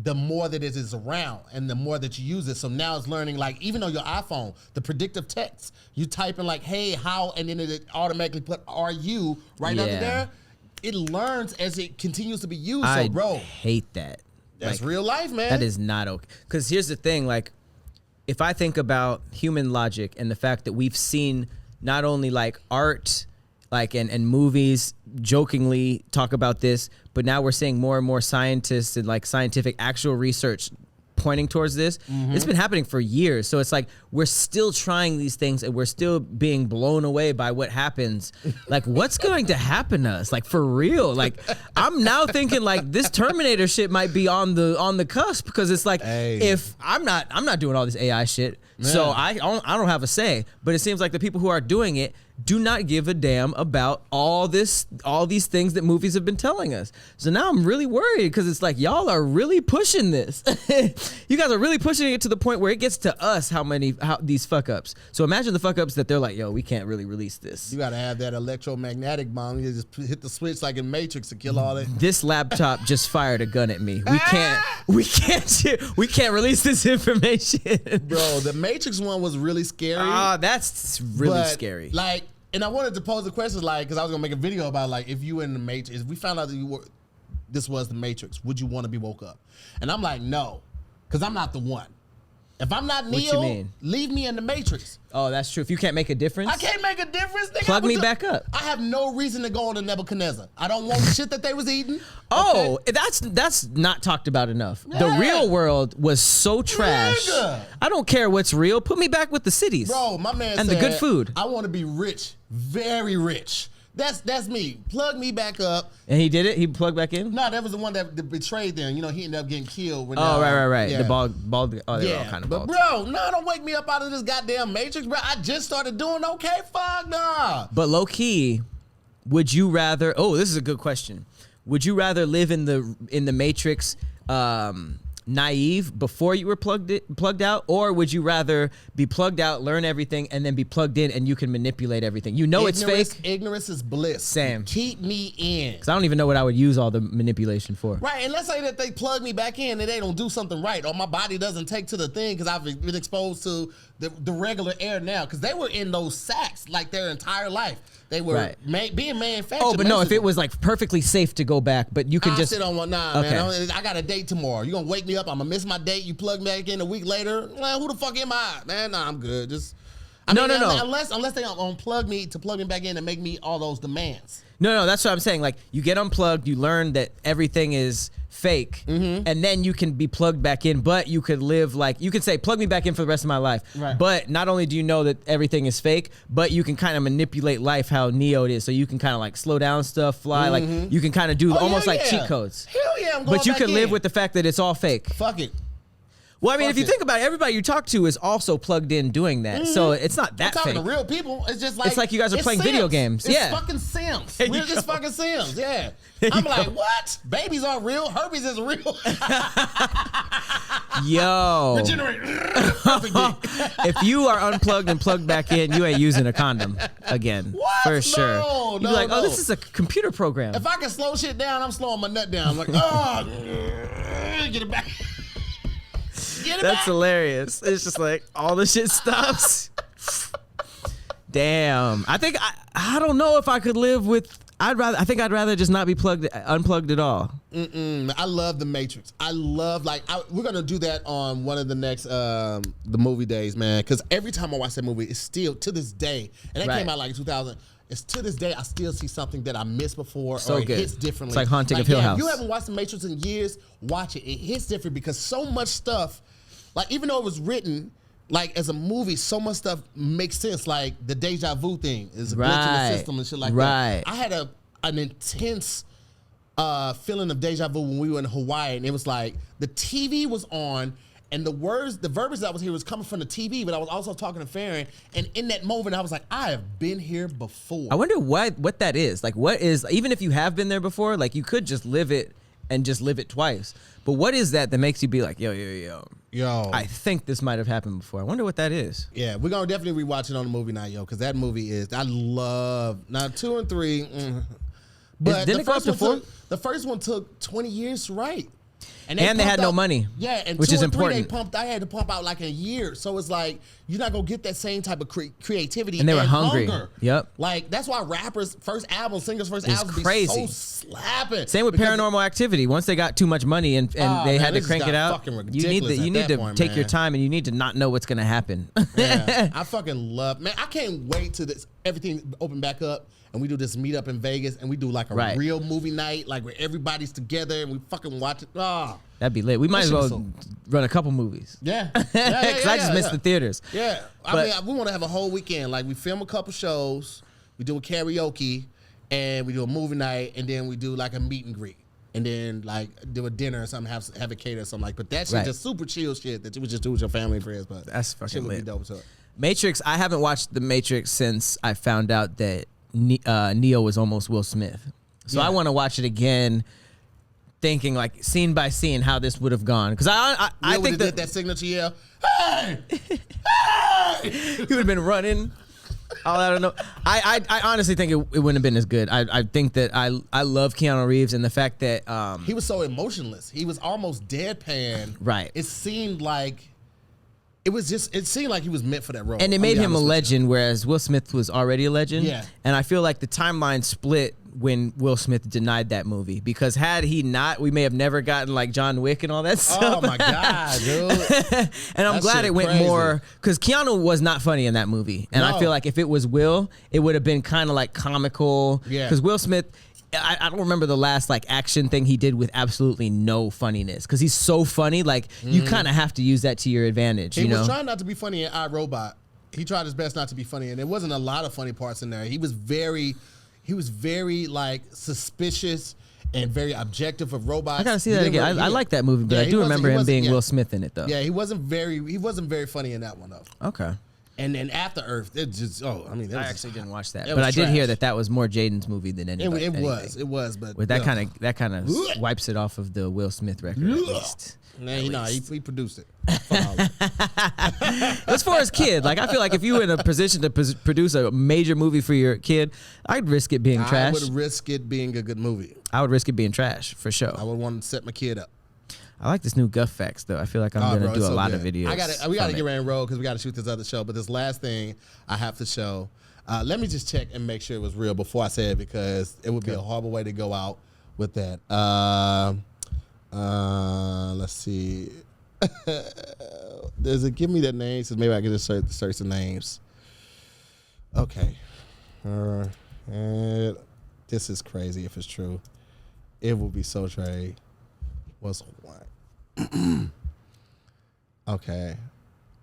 the more that it is around and the more that you use it. So now it's learning, like, even on your iPhone, the predictive text, you type in like, hey, how, and then it automatically put "are you" right under there. It learns as it continues to be used. So, bro, hate that. That's real life, man. That is not okay. Because here's the thing, like, if I think about human logic and the fact that we've seen not only like art, like and movies jokingly talk about this, but now we're seeing more and more scientists and like scientific actual research pointing towards this. It's been happening for years. So it's like we're still trying these things and we're still being blown away by what happens. Like, what's going to happen to us? Like, for real. Like, I'm now thinking like this Terminator shit might be on the cusp, because it's like, if I'm not doing all this AI shit, so I don't have a say. But it seems like the people who are doing it do not give a damn about all these things that movies have been telling us. So now I'm really worried, because it's like, y'all are really pushing this. You guys are really pushing it to the point where it gets to us how these fuck ups. So imagine the fuck ups that they're like, yo, we can't really release this. You gotta have that electromagnetic bomb. You just hit the switch like in Matrix to kill all that. This laptop just fired a gun at me. We can't release this information. Bro, the Matrix one was really scary. That's really scary. Like, and I wanted to pose the question, like, because I was gonna make a video about, like, if you were in the Matrix, if we found out that this was the Matrix, would you want to be woke up? And I'm like, no, because I'm not the one. If I'm not Neo, leave me in the Matrix. Oh, that's true. If you can't make a difference, I can't make a difference. Nigga, plug me back up. I have no reason to go on to Nebuchadnezzar. I don't want shit that they was eating. Oh, okay? That's not talked about enough. Yeah. The real world was so trash. Nigga. I don't care what's real. Put me back with the cities. Bro, my man and said, the good food. I want to be rich, very rich. That's me. Plug me back up. And he did it? He plugged back in? No, that was the one that betrayed them. You know, he ended up getting killed. When, right. Yeah. The bald. Oh, they were all kind of bald. But bro, no, don't wake me up out of this goddamn Matrix, bro. I just started doing okay. Fuck nah. But low key, would you rather? Oh, this is a good question. Would you rather live in the Matrix, naive before you were plugged out, or would you rather be plugged out, learn everything, and then be plugged in and you can manipulate everything? You know it's fake. Ignorance is bliss. Same. Keep me in. Because I don't even know what I would use all the manipulation for. Right, and let's say that they plug me back in and they don't do something right, or my body doesn't take to the thing because I've been exposed to the regular air now, because they were in those sacks like their entire life. They were being manufactured. Oh, but no, if it was like perfectly safe to go back, but you can just sit on one. Nah, okay. Man, I got a date tomorrow. You gonna wake me up? I'm gonna miss my date. You plug me back in a week later. Man, who the fuck am I? Man, nah, I'm good. Just no. Unless they unplug me to plug me back in and make me all those demands. No, that's what I'm saying. Like, you get unplugged, you learn that everything is fake, and then you can be plugged back in, but you could live like, you could say, plug me back in for the rest of my life. Right. But not only do you know that everything is fake, but you can kind of manipulate life how Neo it is. So you can kind of like slow down stuff, fly, like you can kind of do almost like cheat codes. Hell yeah, I'm going But you can live with the fact that it's all fake. Fuck it. Well, I mean, if you think about it, everybody you talk to is also plugged in doing that. So it's not that fake. I'm talking to real people. It's just like, it's like you guys are playing video games. It's fucking Sims. We're just fucking Sims. Yeah. I'm like, what? Babies aren't real. Herpes is real. Yo. Regenerate. If you are unplugged and plugged back in, you ain't using a condom again. What? For sure. No, you'd be like, oh, this is a computer program. If I can slow shit down, I'm slowing my nut down. I'm like, oh, get it back. That's hilarious. It's just like all the shit stops. Damn. I think I don't know if I could live with. I think I'd rather just not be unplugged at all. I love the Matrix. I love we're gonna do that on one of the next the movie days, man. Because every time I watch that movie, it's still to this day, and that came out like in 2000. It's to this day, I still see something that I missed before, or it hits differently. It's like Haunting of Hill House. If you haven't watched The Matrix in years, watch it. It hits different because so much stuff, like even though it was written like as a movie, so much stuff makes sense. Like the deja vu thing is a glitch in the system and shit like that. I had an intense feeling of deja vu when we were in Hawaii, and it was like the TV was on, And the verbiage that was here was coming from the TV, but I was also talking to Farron. And in that moment, I was like, I have been here before. I wonder what that is. Like, what is, even if you have been there before, like you could just live it and just live it twice. But what is that makes you be like, yo, I think this might have happened before. I wonder what that is. Yeah, we're going to definitely rewatch it on the movie night, yo, because that movie is, I love, now 2 and 3, but Didn't it go up to 4? The first one took 20 years to write. And they had no money. Yeah, and which 2 is and 3 important. I had to pump out like a year. So it's like, you're not going to get that same type of creativity. And they were hungry. Hunger. Yep. Like, that's why singers' first albums crazy. be so slapping. Same with Paranormal Activity. Once they got too much money and they had to crank it out, you need to take your time and you need to not know what's going to happen. Yeah, I fucking love, man, I can't wait till everything open back up and we do this meet up in Vegas and we do like a real movie night, like where everybody's together and we fucking watch it. That'd be lit. We might as well run a couple movies. Yeah. Because I just missed the theaters. Yeah. I mean, we want to have a whole weekend. Like, we film a couple shows, we do a karaoke, and we do a movie night, and then we do like a meet and greet. And then like do a dinner or something, have a cater or something like. But that shit just super chill shit that you would just do with your family and friends. But that's fucking shit would lit. be dope too. Matrix. I haven't watched The Matrix since I found out that Neo was almost Will Smith. So I want to watch it again, thinking like scene by scene how this would have gone. Because I think that signature yell, hey, hey, he would have been running. I don't know. I honestly think it wouldn't have been as good. I think that I love Keanu Reeves and the fact that he was so emotionless. He was almost deadpan. Right. It seemed like it seemed like he was meant for that role. And it made him a legend, whereas Will Smith was already a legend. Yeah. And I feel like the timeline split when Will Smith denied that movie, because had he not, we may have never gotten like John Wick and all that stuff. Oh my God, dude. And I'm glad it went more, because Keanu was not funny in that movie. And I feel like if it was Will, it would have been kind of like comical. Yeah. Because Will Smith, I don't remember the last like action thing he did with absolutely no funniness, because he's so funny. Like you kind of have to use that to your advantage. He was trying not to be funny in iRobot. He tried his best not to be funny, and there wasn't a lot of funny parts in there. He was very like suspicious and very objective of robots. I gotta see that again. I like that movie, but I do remember him being Will Smith in it though. Yeah, he wasn't very funny in that one though. Okay. And then After Earth, it just I actually didn't watch that, but I did hear that was more Jaden's movie than anybody. It was, but with that kind of wipes it off of the Will Smith record at least. Nah, he produced it. That's for his kid. Like I feel like if you were in a position to produce a major movie for your kid, I'd risk it being trash. I would risk it being a good movie. I would risk it being trash for sure. I would want to set my kid up. I like this new Guff Facts though. I feel like I'm gonna do a lot of videos. We gotta get ready and roll because we gotta shoot this other show. But this last thing I have to show. Let me just check and make sure it was real before I say it, because it would be a horrible way to go out with that. Let's see. Give me that name, so maybe I can just search the names. Okay. This is crazy if it's true. It will be so trade. What's one? Okay.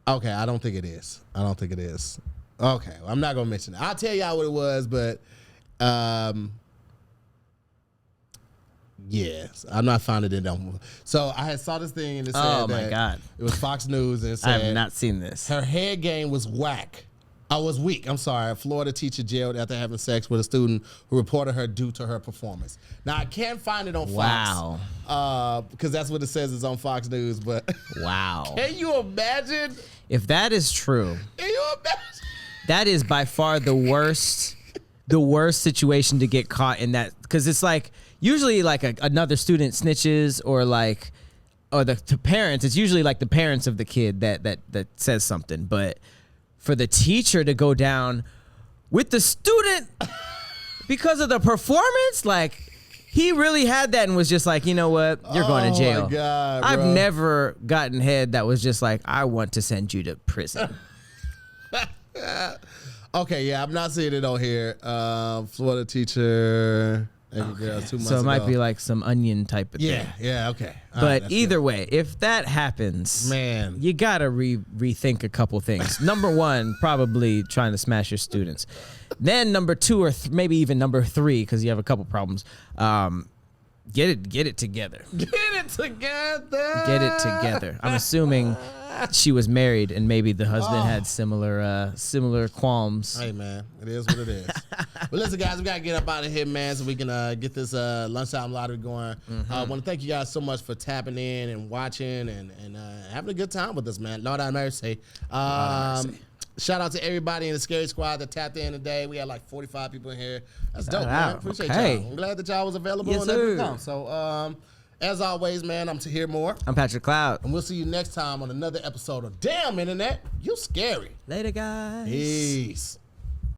I don't think it is. Okay. Well, I'm not going to mention it. I'll tell y'all what it was, but yes, I'm not finding it no more. So I had saw this thing and it said that it was Fox News and it said, I have not seen this. Her head game was whack. I was weak. I'm sorry. A Florida teacher jailed after having sex with a student who reported her due to her performance. Now, I can't find it on Fox. Wow. Because that's what it says is on Fox News. But wow. Can you imagine? If that is true, can you imagine? That is by far the worst situation to get caught in that. Because it's like, usually like another student snitches or the parents. It's usually like the parents of the kid that says something. But for the teacher to go down with the student because of the performance, like he really had that and was just like, you know what, you're going to jail. My God, I've never gotten head that was just like, I want to send you to prison. Okay, yeah, I'm not seeing it on here. Florida teacher. Okay. 2 months so it might be like some Onion type of thing. Yeah, okay. But either way, if that happens, man, you gotta rethink a couple things. Number one, probably trying to smash your students. Then number two, or maybe even number three, because you have a couple problems. Get it together. Get it together. Get it together. I'm assuming she was married and maybe the husband had similar qualms. Hey, man, it is what it is. But listen, guys, we got to get up out of here, man, so we can get this lunchtime lottery going. I want to thank you guys so much for tapping in and watching and having a good time with us, man. Lord have mercy. Shout out to everybody in the Scary Squad that tapped in today. We had like 45 people in here. That's dope, man. Appreciate y'all. I'm glad that y'all was available and able to come. So, as always, man, I'm Tahir Moore. I'm Patrick Cloud. And we'll see you next time on another episode of Damn Internet, You Scary. Later, guys. Peace.